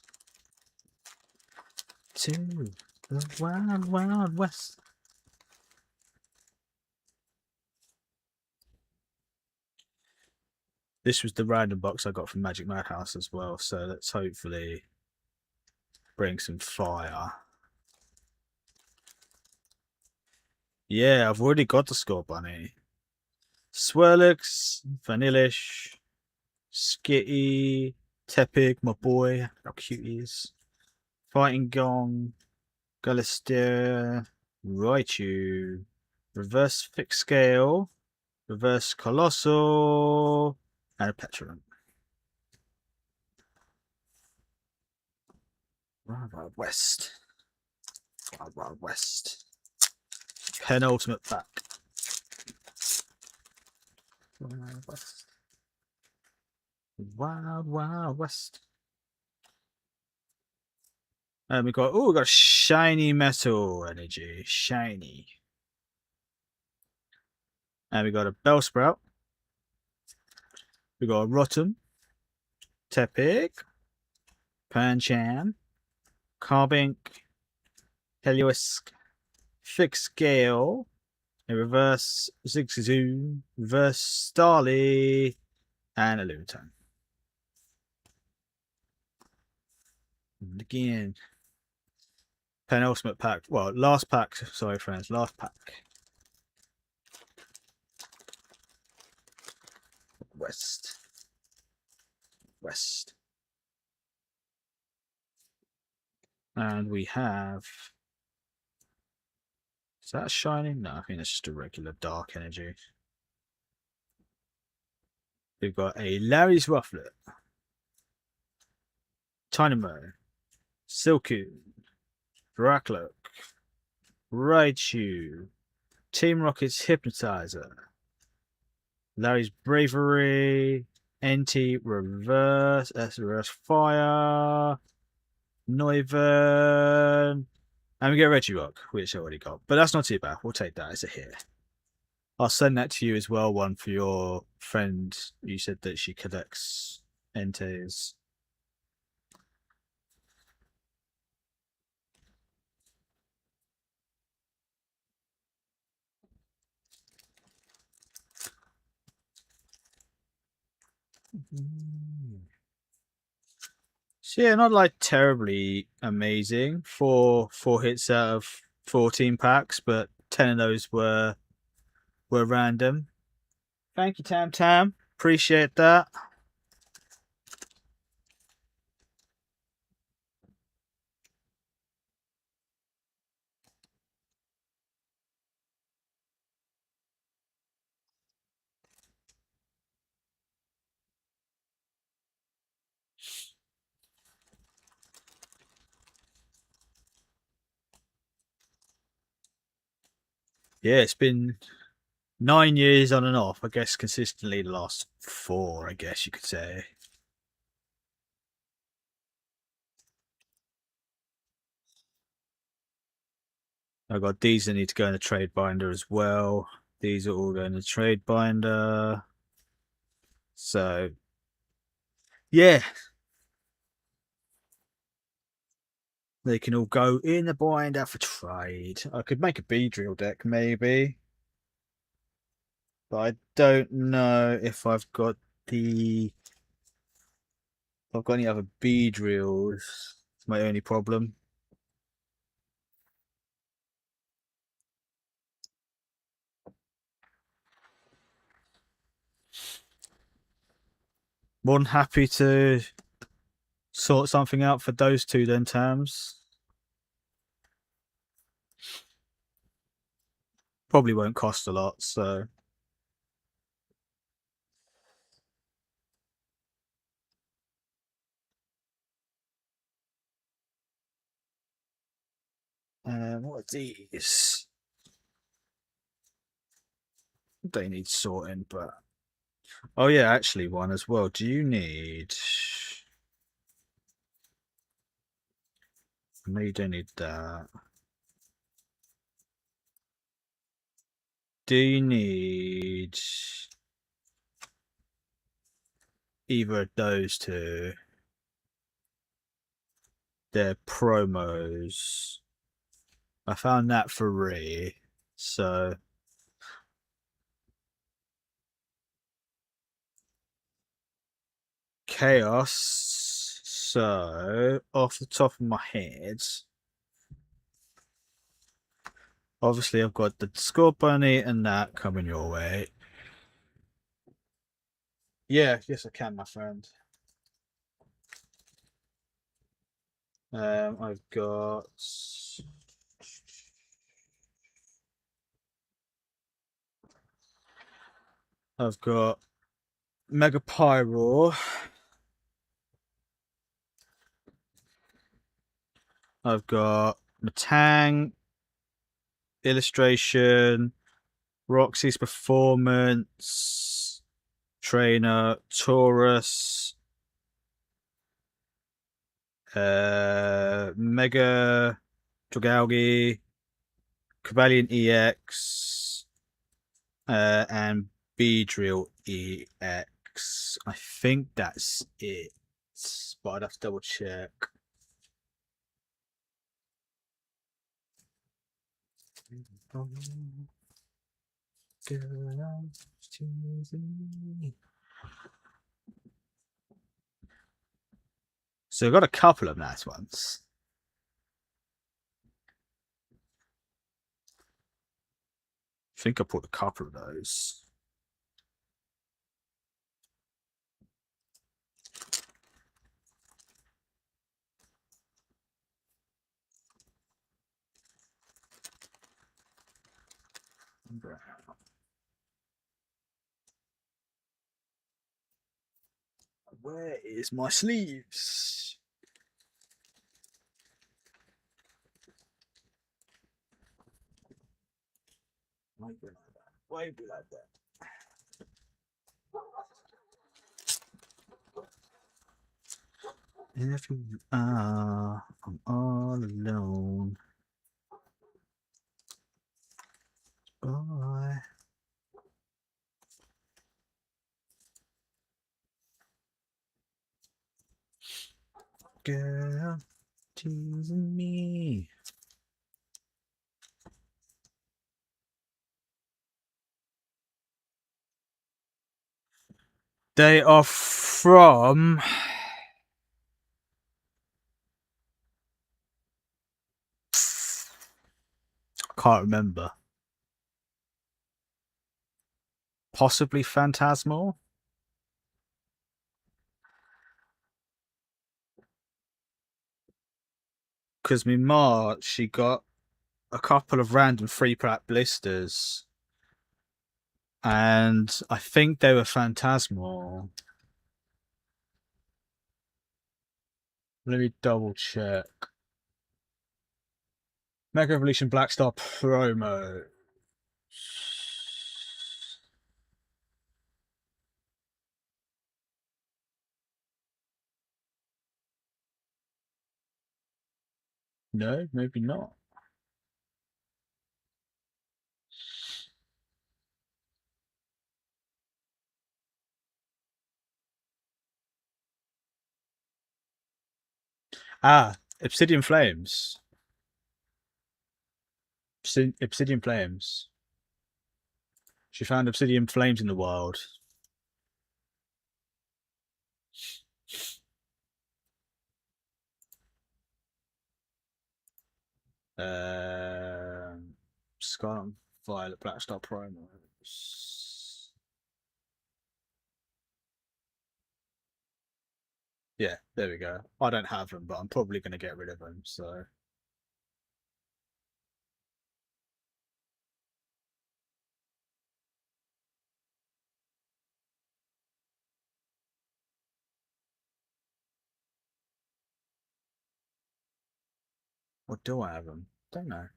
To the Wild West. This was the random box I got from Magic Madhouse as well, so let's hopefully bring some fire. Yeah, I've already got the Score Bunny. Swirlix, Vanillish, Skitty, Tepig, my boy. How cute he is. Fighting Gong, Gallister, Raichu, Reverse Fixed Scale, Reverse Colossal, and a Petulant. Wild West. Wild West. Penultimate pack. Wild West. Wild West. And we got a shiny metal energy. Shiny. And we got a Bellsprout. We got a Rotom. Tepig. Pancham. Carbink. Heliolisk. Fixed Scale. a reverse Zigzagoon, reverse Starly, and a Lunatone. And again, penultimate pack. Well, last pack. Sorry, friends. Last pack. West. And we have. Is that shining? No, I think it's just a regular dark energy. We've got a Larry's Rufflet, Tynamo, Silcoon, Drakloak, Raichu, Team Rocket's Hypnotizer, Larry's Bravery, NT Reverse, S Reverse Fire, Noivern, and we get Regirock, which I already got. But that's not too bad. We'll take that as a hit. I'll send that to you as well, one for your friend. You said that she collects NTs. So yeah, not like terribly amazing. Four hits out of 14 packs, but 10 of those were random. Thank you, Tam Tam. Appreciate that. Yeah, it's been 9 years on and off. I guess consistently the last 4, I guess you could say. I've got these that need to go in the trade binder as well. These are all going in the trade binder. So, yeah. They can all go in the binder for trade. I could make a Beedrill deck, maybe. But I don't know if I've got the... If I've got any other Beedrills. It's my only problem. More than happy to sort something out for those two then, Tams. Probably won't cost a lot, so... what are these? They need sorting, but... Oh yeah, actually one as well. Do you need... No, you don't need that. Do you need... either of those two? They're promos. I found that free, so... Chaos. So, off the top of my head, obviously I've got the Scorbunny and that coming your way. Yeah, yes I can, my friend. I've got... I've got Mega Pyro. I've got Matang, Illustration, Roxy's Performance, Trainer, Taurus, Mega Dragalge, Cavalian EX, and Beedrill EX. I think that's it, but I'd have to double check. Girl, teasing me. So I've got a couple of nice ones. I think I put a couple of those. Where is my sleeves? Why be like that? Why be like that? If you are, I'm all alone. Bye. Girl, teasing me. They are from. I can't remember. Possibly Phantasmal. Because me ma, she got a couple of random 3-pack blisters. And I think they were Phantasmal. Let me double check. Mega Evolution Black Star promo. No, maybe not. Ah, Obsidian Flames. Obsidian Flames. She found Obsidian Flames in the wild. Scarlet Violet Black Star promos. Yeah, there we go. I don't have them, but I'm probably going to get rid of them. So or do I have them? Don't know.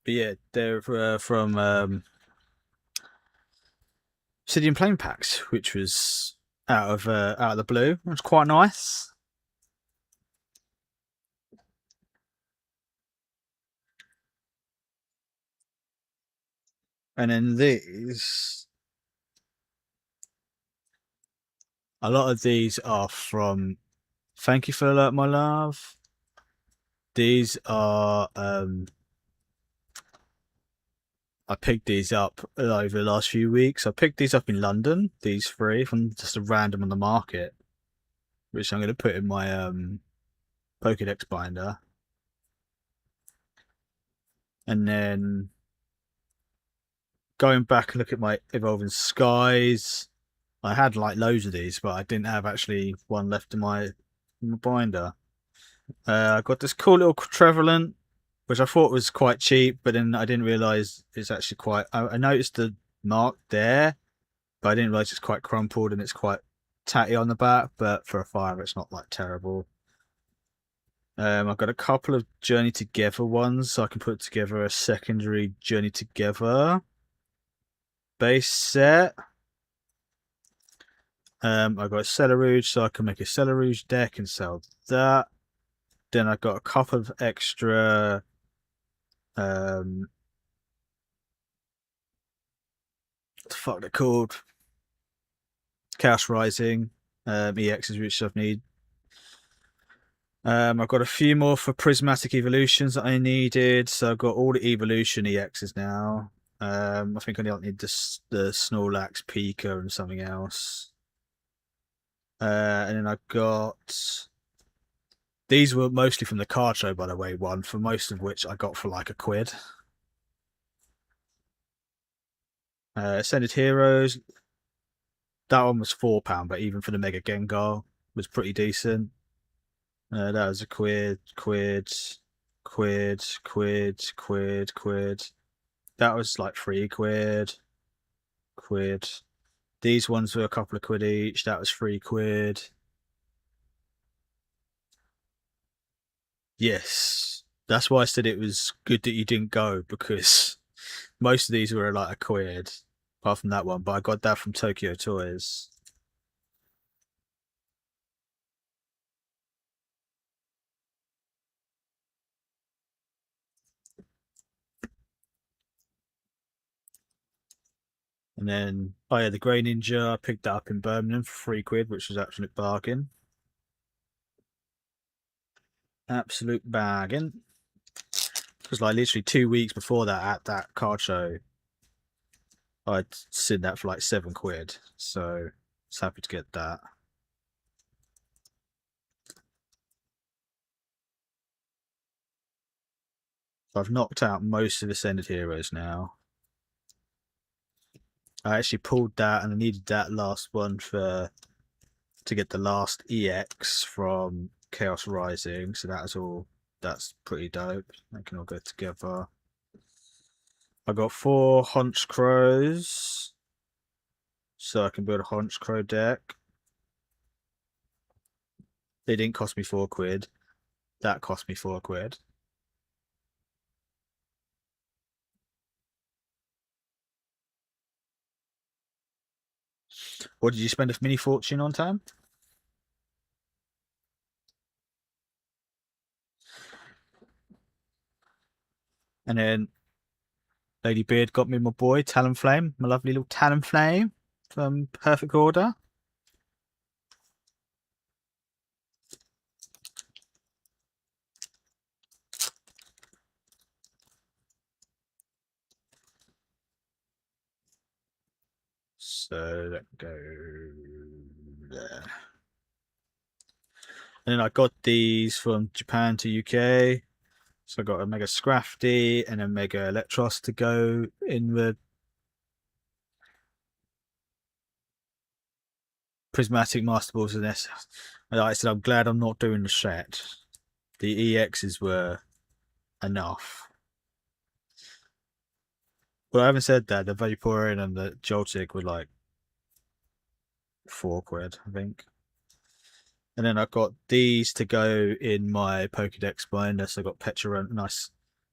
But yeah, they're from Obsidian Flame packs, which was out of the blue. It was quite nice. And then these, a lot of these are from Thank You for Alert My Love. These are I picked these up over the last few weeks. I picked these up in London, these three from just a random on the market, which I'm going to put in my Pokédex binder. And then going back and look at my Evolving Skies, I had like loads of these, but I didn't have actually one left in my binder. I got this cool little Trevelyan, which I thought was quite cheap, but then I didn't realise it's actually quite. I noticed the mark there, but I didn't realise it's quite crumpled and it's quite tatty on the back. But for a fire, it's not like terrible. I've got a couple of Journey Together ones, so I can put together a secondary Journey Together base set. I've got a Celerouge, so I can make a Celerouge deck and sell that. Then I've got a couple of extra what the fuck they're called? Chaos Rising EXs, which I've need. I've got a few more for Prismatic Evolutions that I needed, so I've got all the Evolution EXs now. I think I need the Snorlax, Pika, and something else. And then I got these were mostly from the card show, by the way. One for most of which I got for like £1. Ascended Heroes. That one was £4, but even for the Mega Gengar was pretty decent. That was a quid. That was like quid. These ones were a couple of quid each. That was £3. Yes, that's why I said it was good that you didn't go, because most of these were like £1, apart from that one. But I got that from Tokyo Toys. And then, oh yeah, the Grey Ninja, I picked that up in Birmingham for £3, which was absolute bargain. Absolute bargain. Because like literally 2 weeks before that, at that card show, I'd seen that for like £7. So I was happy to get that. I've knocked out most of the Ascended Heroes now. I actually pulled that, and I needed that last one to get the last EX from Chaos Rising. So that's pretty dope. They can all go together. I got 4 Honchkrows, so I can build a Honchkrow deck. They didn't cost me £4. That cost me £4. What did you spend a mini fortune on, Tam? And then Lady Beard got me my boy, Talonflame, my lovely little Talonflame from Perfect Order. So let go there. And then I got these from Japan to UK. So I got a Mega Scrafty and a Mega Electros to go in the Prismatic Master Balls and this. Like I said, I'm glad I'm not doing the set. The EXs were enough. But I haven't said that. The Vaporeon and the Joltik were like £4, I think. And then I got these to go in my Pokedex binder. So I got Petra,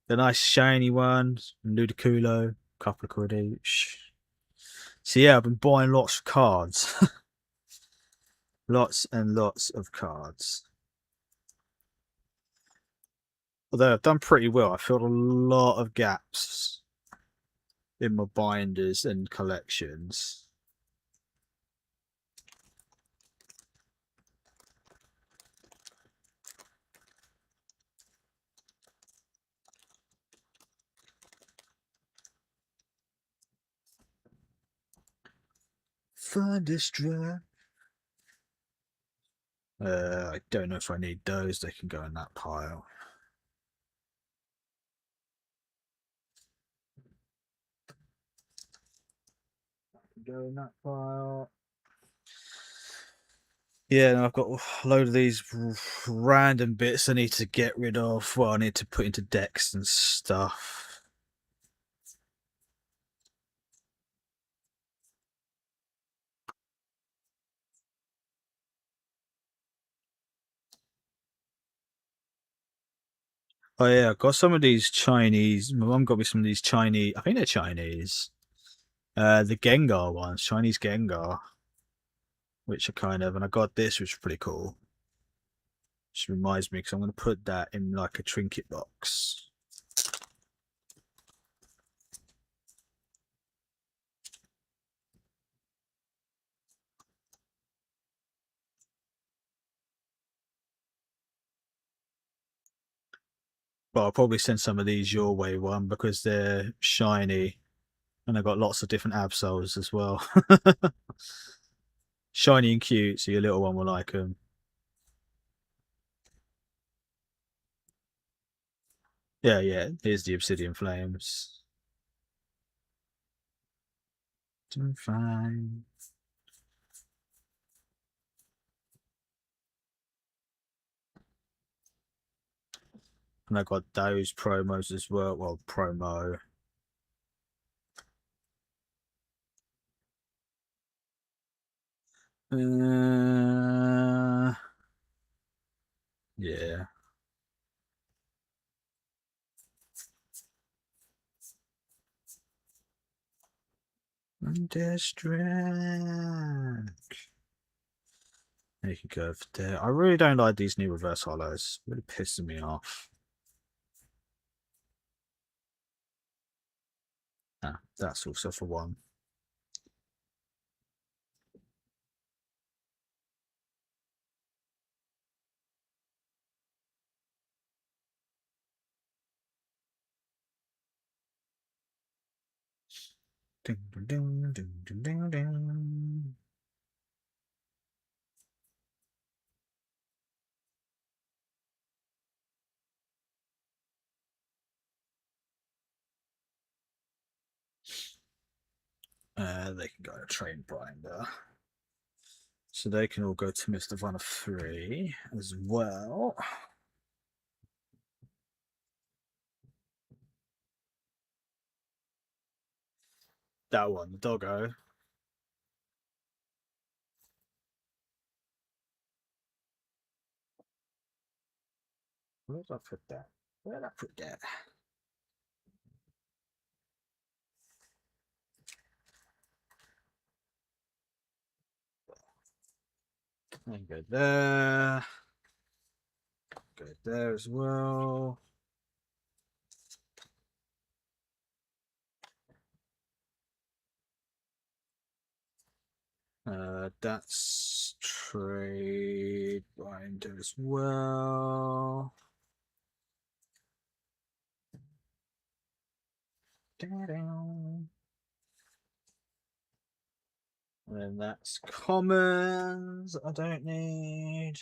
the nice shiny one, Ludicolo, couple of quid each. So yeah, I've been buying lots of cards. Lots and lots of cards. Although I've done pretty well. I filled a lot of gaps in my binders and collections. Thunderstruck. I don't know if I need those. They can go in that pile. Go in that pile. Yeah, and I've got a load of these random bits I need to get rid of. Well, I need to put into decks and stuff. Oh yeah, I've got some of these Chinese. My mum got me some of these Chinese. I think they're Chinese. The Gengar ones, Chinese Gengar, which are kind of, and I got this, which is pretty cool. Which reminds me, because I'm going to put that in like a trinket box. But I'll probably send some of these your way, one, because they're shiny And I got lots of different Absols as well. Shiny and cute, so your little one will like them. Yeah, yeah. Here's the Obsidian Flames. Doing fine. And I got those promos as well. Well, promo. Yeah. Deathstroke. You can go for there. I really don't like these new reverse hollows. It's really pissing me off. Ah, that's also for one. Ding, ding, ding, ding, ding, ding, ding. They can go to Train Binder. So they can all go to Mr. One of 3 as well. That one, the doggo. Where did I put that? Where did I put that? And go there. Go there as well. That's Trade Binder as well. And then that's commons. I don't need.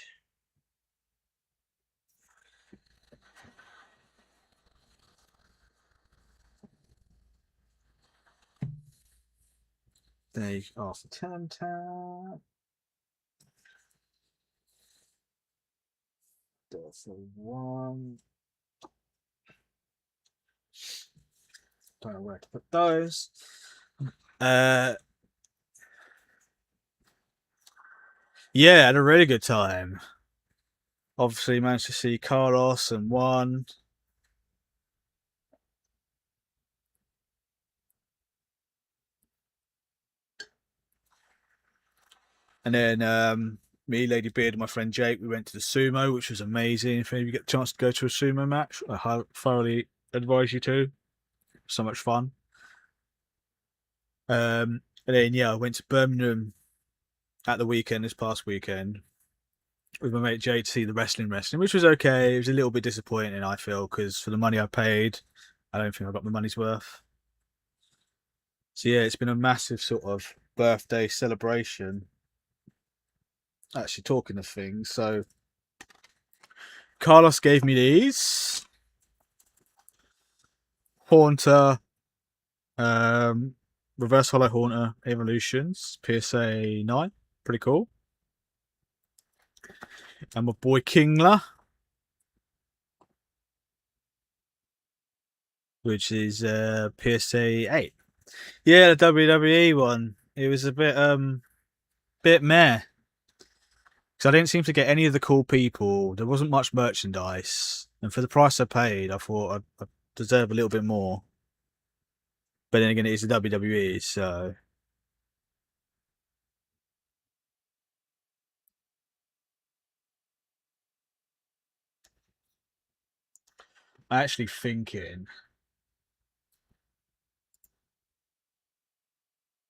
There you go. After 10 tap. That's a 1. Don't know where to put those. Yeah, I had a really good time. Obviously, managed to see Carlos and won. And then me, Lady Beard, and my friend Jake, we went to the sumo, which was amazing. If you get a chance to go to a sumo match, I thoroughly advise you to. So much fun. And then yeah, I went to Birmingham at the weekend, this past weekend, with my mate Jay to see the wrestling, which was okay. It was a little bit disappointing, I feel, because for the money I paid, I don't think I got my money's worth. So yeah, it's been a massive sort of birthday celebration. Actually, talking of things, so Carlos gave me these Haunter, Reverse Hollow Haunter Evolutions PSA 9, pretty cool. And my boy Kingler, which is PSA 8. Yeah, the WWE one. It was a bit meh. Because I didn't seem to get any of the cool people. There wasn't much merchandise. And for the price I paid, I thought I deserve a little bit more. But then again, it is the WWE, so. I'm actually thinking.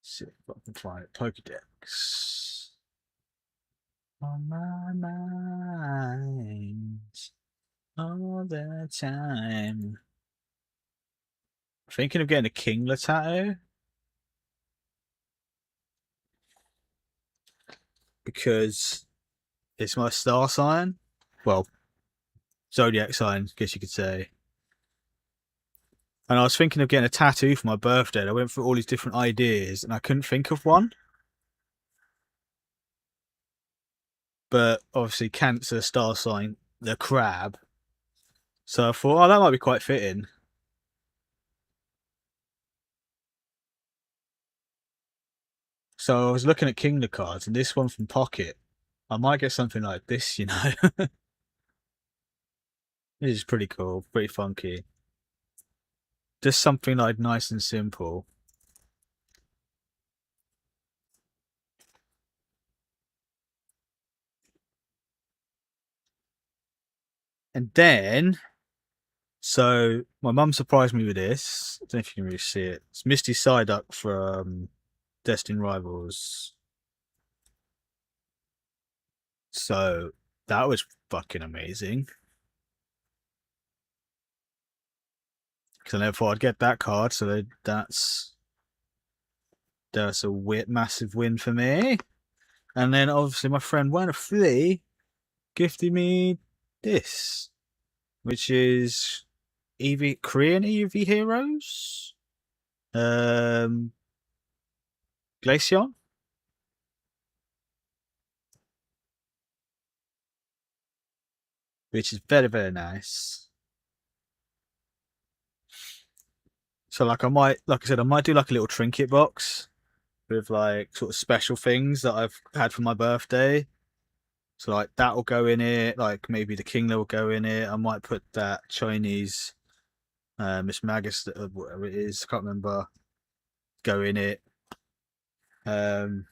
See if I can find it. Pokedex. On my mind. All the time. Thinking of getting a Kingler tattoo. because it's my star sign. Well, zodiac sign, I guess you could say. And I was thinking of getting a tattoo for my birthday. And I went through all these different ideas and I couldn't think of one. But obviously, Cancer, star sign, the crab. So I thought, oh, that might be quite fitting. So I was looking at Kingler cards, and this one from Pocket, I might get something like this, you know. This is pretty cool, pretty funky. Just something like nice and simple. And then, so my mum surprised me with this. I don't know if you can really see it. It's Misty Psyduck from Destined Rivals. So that was fucking amazing. Because I never thought I'd get that card. So that's a massive win for me. And then obviously my friend Werner Flea gifted me this, which is Korean EV Heroes. Glaceon. Which is very, very nice. So like I said, I might do like a little trinket box with like sort of special things that I've had for my birthday. So like that will go in it, like maybe the Kingler will go in it. I might put that Chinese Miss Magus, whatever it is, I can't remember, go in it. So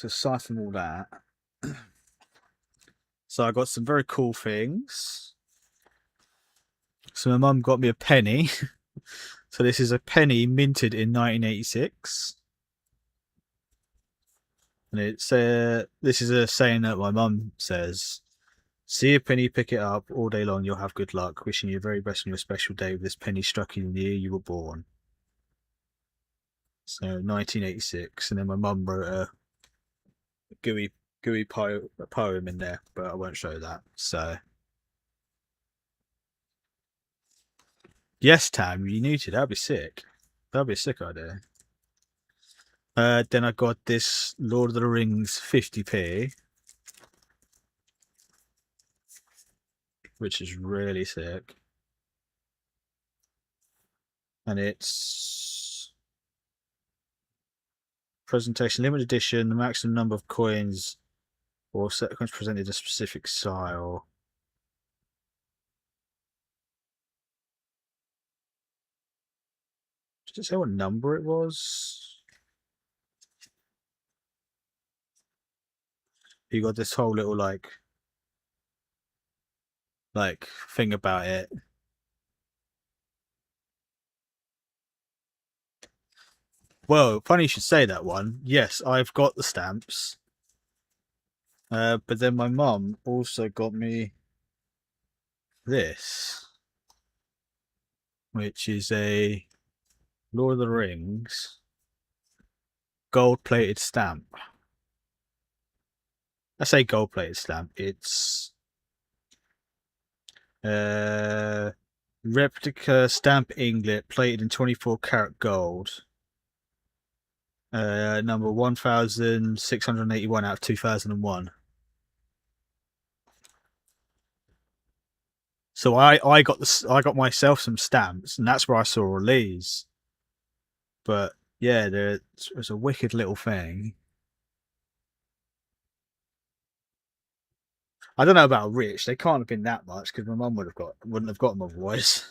aside from all that, so I got some very cool things. So my mum got me a penny. So this is a penny minted in 1986. And this is a saying that my mum says. See a penny, pick it up. All day long you'll have good luck. Wishing you the very best on your special day with this penny struck in the year you were born. So 1986. And then my mum wrote a gooey poem in there, but I won't show that. So yes, Tam, you need to. That'd be sick. That'd be a sick idea. Then I got this Lord of the Rings 50p, which is really sick. And it's presentation limited edition, the maximum number of coins or coins presented in a specific style. Did it say what number it was? You got this whole little like thing about it. Well, funny you should say that one. Yes, I've got the stamps. But then my mum also got me this, which is a Lord of the Rings gold-plated stamp. I say gold-plated stamp. It's replica stamp inglet plated in 24 karat gold. Number 1681 out of 2001. So I got myself some stamps, and that's where I saw Lee's. But yeah, there's a wicked little thing. I don't know about rich. They can't have been that much because my mum wouldn't have got them otherwise.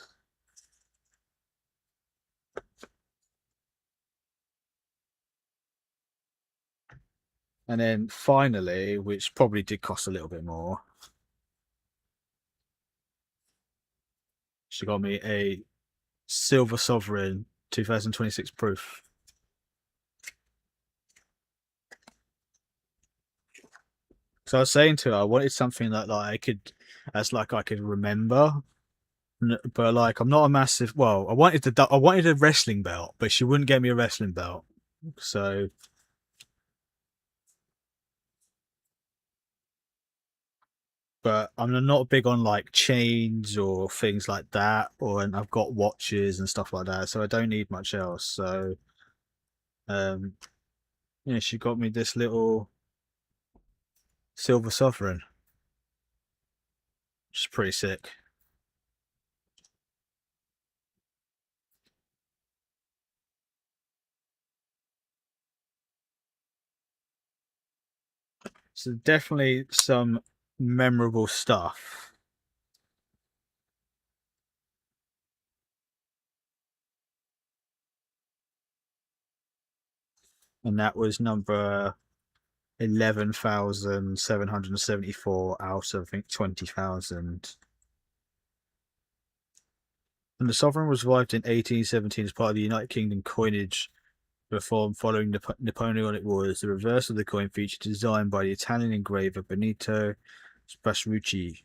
And then finally, which probably did cost a little bit more, she got me a Silver Sovereign 2026 proof. So I was saying to her, I wanted something that I could remember, But like, I'm not a massive. Well, I wanted a wrestling belt, but she wouldn't get me a wrestling belt. So, but I'm not big on like chains or things like that. And I've got watches and stuff like that, so I don't need much else. So, um, yeah, she got me this little silver sovereign, which is pretty sick. So definitely some memorable stuff. And that was number 11,774 out of, I think, 20,000. And the sovereign was revived in 1817 as part of the United Kingdom coinage reform following the Napoleonic Wars. The reverse of the coin featured a design by the Italian engraver Benito Pasrucci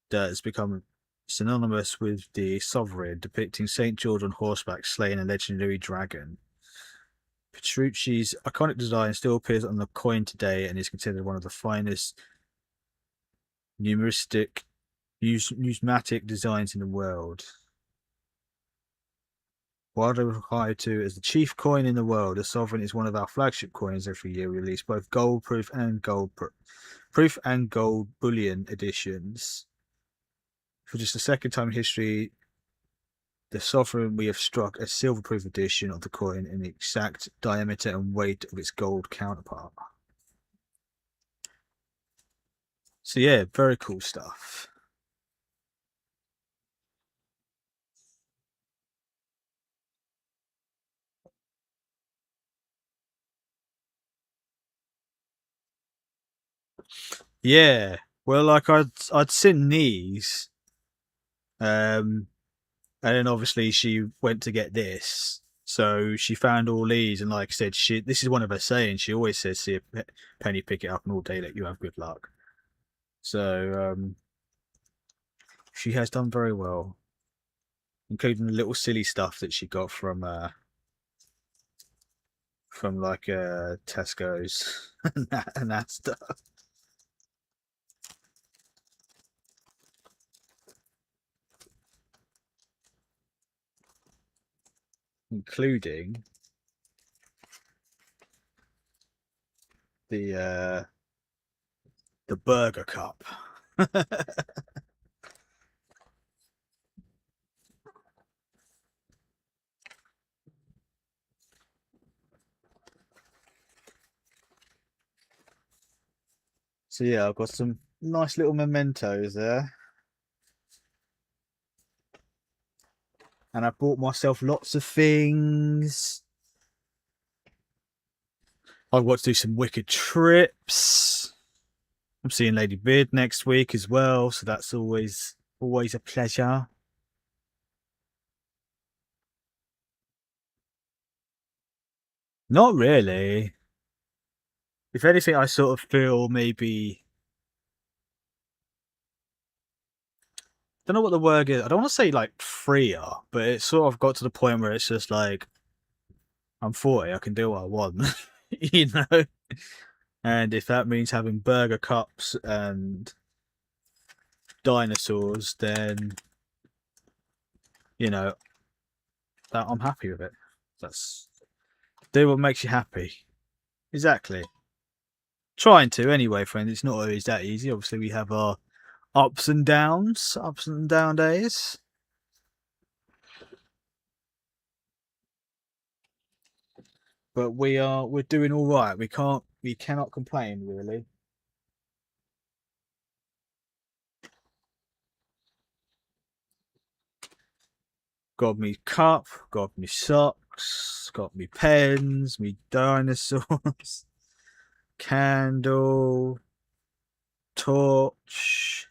that has become synonymous with the sovereign, depicting St. George on horseback slaying a legendary dragon. Petrucci's iconic design still appears on the coin today and is considered one of the finest numismatic designs in the world. Widely referred to as the chief coin in the world, the sovereign is one of our flagship coins every year. We release both gold proof and proof and gold bullion editions. For just the second time in history, the sovereign, we have struck a silver proof edition of the coin in the exact diameter and weight of its gold counterpart. So yeah, very cool stuff. Yeah. Well, like I'd seen these, um, and then obviously she went to get this, so she found all these, and like I said, this is one of her sayings. She always says, "See a penny, pick it up, and all day let you have good luck." So she has done very well, including the little silly stuff that she got from like Tesco's and that stuff, including the the burger cup. So yeah, I've got some nice little mementos there, and I bought myself lots of things. I've got to do some wicked trips. I'm seeing Lady Beard next week as well, so that's always a pleasure. Not really. If anything, I sort of feel maybe, don't know what the word is. I don't want to say like freer, but it's sort of got to the point where it's just like I'm 40, I can do what I want, you know. And if that means having burger cups and dinosaurs, then you know that I'm happy with it. That's do what makes you happy. Exactly. Trying to anyway, friend. It's not always that easy. Obviously, we have our ups and down days. But we're doing all right. We cannot complain really. Got me cup, got me socks, got me pens, me dinosaurs, candle, torch,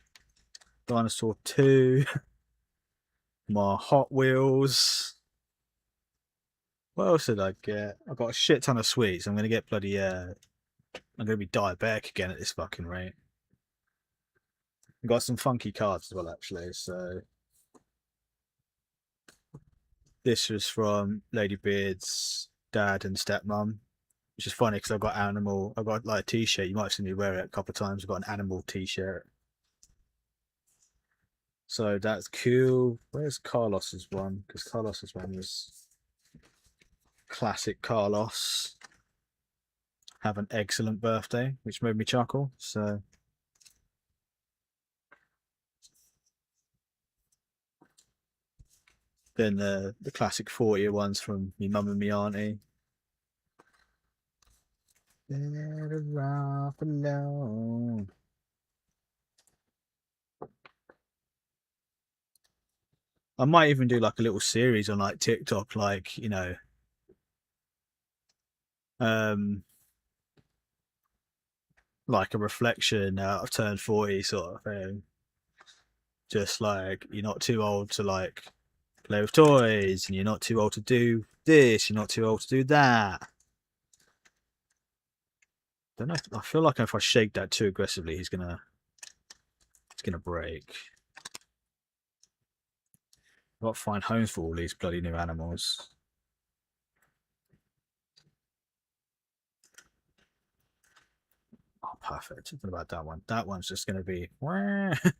dinosaur 2, my Hot Wheels. What else did I get? I got a shit ton of sweets. I'm gonna get bloody I'm gonna be diabetic again at this fucking rate. Got some funky cards as well, actually. So this was from Lady Beard's dad and stepmom, which is funny because I got like a t-shirt. You might have seen me wear it a couple of times. I've got an animal t-shirt. So that's cool. Where's Carlos's one? Because Carlos's one was classic Carlos. Have an excellent birthday, which made me chuckle. So then the classic 40 ones from me mum and me auntie. Better off alone. I might even do like a little series on like TikTok, like, um, like a reflection out of turn 40 sort of thing. Just like you're not too old to like play with toys, and you're not too old to do this, you're not too old to do that. Don't know. I feel like if I shake that too aggressively, it's gonna break. I've got to find homes for all these bloody new animals. Oh, perfect. Something about that one. That one's just gonna be. Have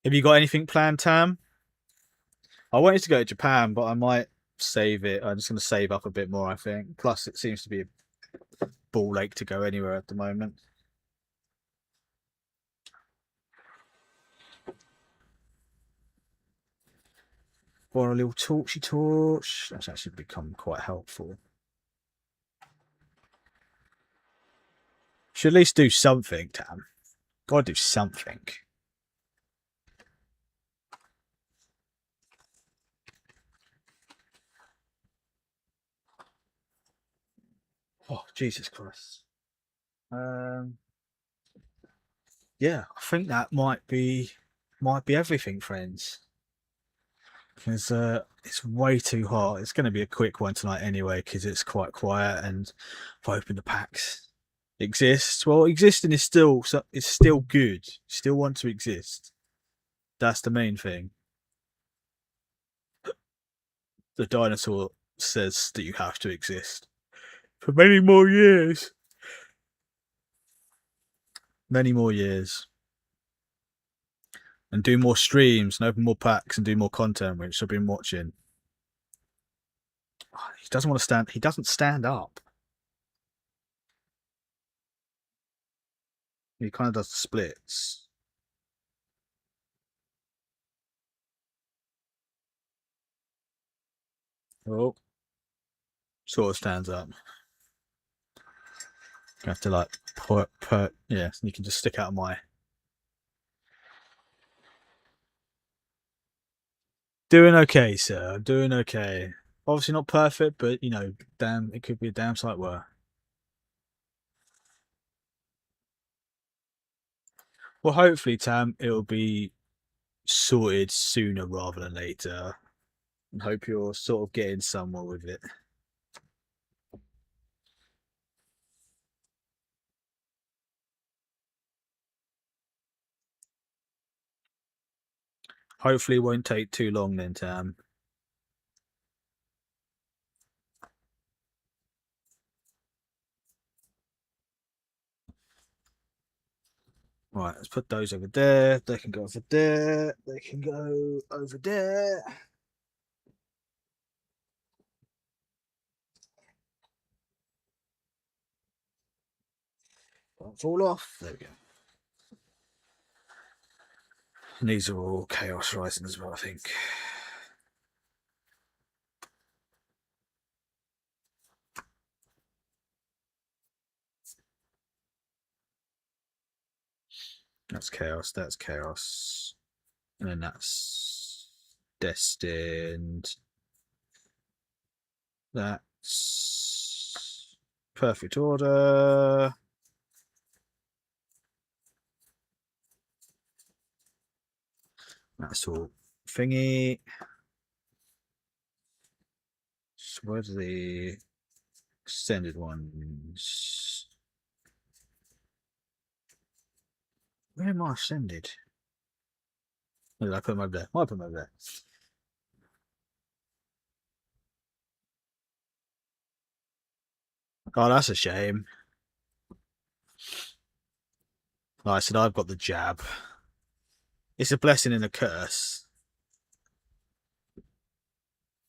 you got anything planned, Tam? I wanted to go to Japan, but I might save it. I'm just going to save up a bit more, I think. Plus, it seems to be a ball ache to go anywhere at the moment. Or a little torchy torch. That's actually become quite helpful. Should at least do something, Tam. Gotta do something. Oh, Jesus Christ. Yeah, I think that might be everything, friends. Because it's way too hot. It's going to be a quick one tonight anyway, because it's quite quiet, and if I open the packs, exists. Well, existing is still good. Still want to exist. That's the main thing. The dinosaur says that you have to exist for many more years. Many more years. And do more streams and open more packs and do more content, which I've been watching. He doesn't want to stand. He doesn't stand up. He kind of does the splits. Oh, sort of stands up. You have to like yeah, you can just stick out of my. Doing okay, sir. Doing okay. Obviously not perfect, but damn, it could be a damn sight worse. Well, hopefully, Tam, it'll be sorted sooner rather than later. And hope you're sort of getting somewhere with it. Hopefully, it won't take too long then, Tam. Right, let's put those over there. They can go over there. They can go over there. Don't fall off. There we go. And these are all Chaos Rising as well, I think. That's Chaos. That's Chaos. And then that's Destined. That's Perfect Order. That's all thingy. So where's the extended ones? Where am I ascended? Where did I put them over there? Why put them over there? Oh, that's a shame. Like I said, I've got the jab. It's a blessing and a curse.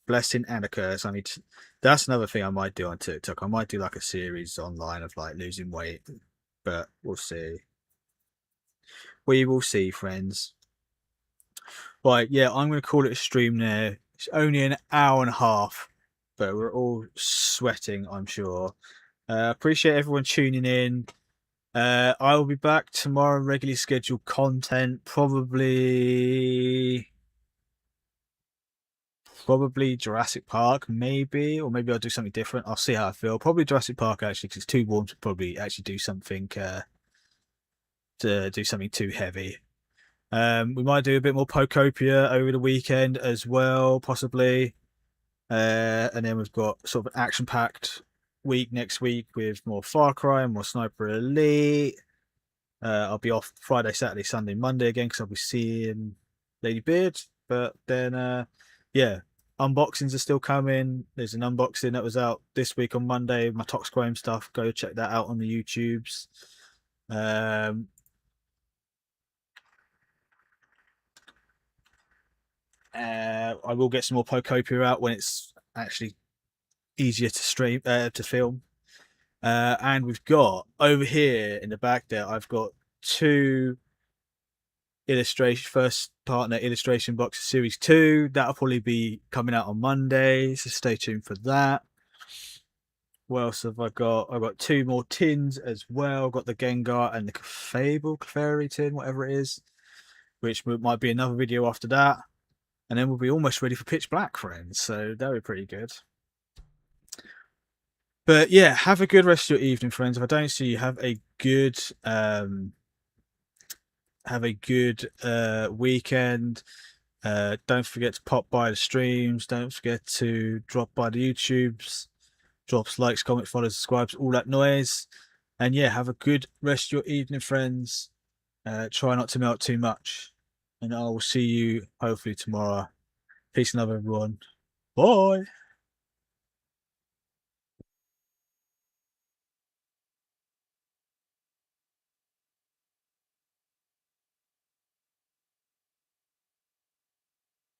Blessing and a curse. I need to. That's another thing I might do on TikTok. I might do like a series online of like losing weight, but we'll see. We will see, friends. Right, yeah, I'm going to call it a stream there. It's only an hour and a half, but we're all sweating, I'm sure. Appreciate everyone tuning in. I will be back tomorrow, regularly scheduled content, probably Jurassic Park, maybe, or maybe I'll do something different. I'll see how I feel. Probably Jurassic Park actually, because it's too warm to probably actually do something to do something too heavy. We might do a bit more Pokopia over the weekend as well, possibly. And then we've got sort of an action-packed week next week with more Far Cry and more Sniper Elite. I'll be off Friday, Saturday, Sunday, Monday again because I'll be seeing Lady Beard. But then, yeah, unboxings are still coming. There's an unboxing that was out this week on Monday. My Toxicrome stuff. Go check that out on the YouTubes. I will get some more Pokopia out when it's actually easier to stream to film. And we've got over here in the back there, I've got two illustration first partner illustration boxes series 2. That'll probably be coming out on Monday, so stay tuned for that. What else have I got? I've got 2 more tins as well. I've got the Gengar and the Clefairy tin, whatever it is, which might be another video after that. And then we'll be almost ready for Pitch Black, friends. So that'll be pretty good. But yeah, have a good rest of your evening, friends. If I don't see you, have a good weekend. Don't forget to pop by the streams. Don't forget to drop by the YouTubes. Drops likes, comments, follows, subscribes, all that noise. And yeah, have a good rest of your evening, friends. Try not to melt too much. And I will see you hopefully tomorrow. Peace and love, everyone. Bye.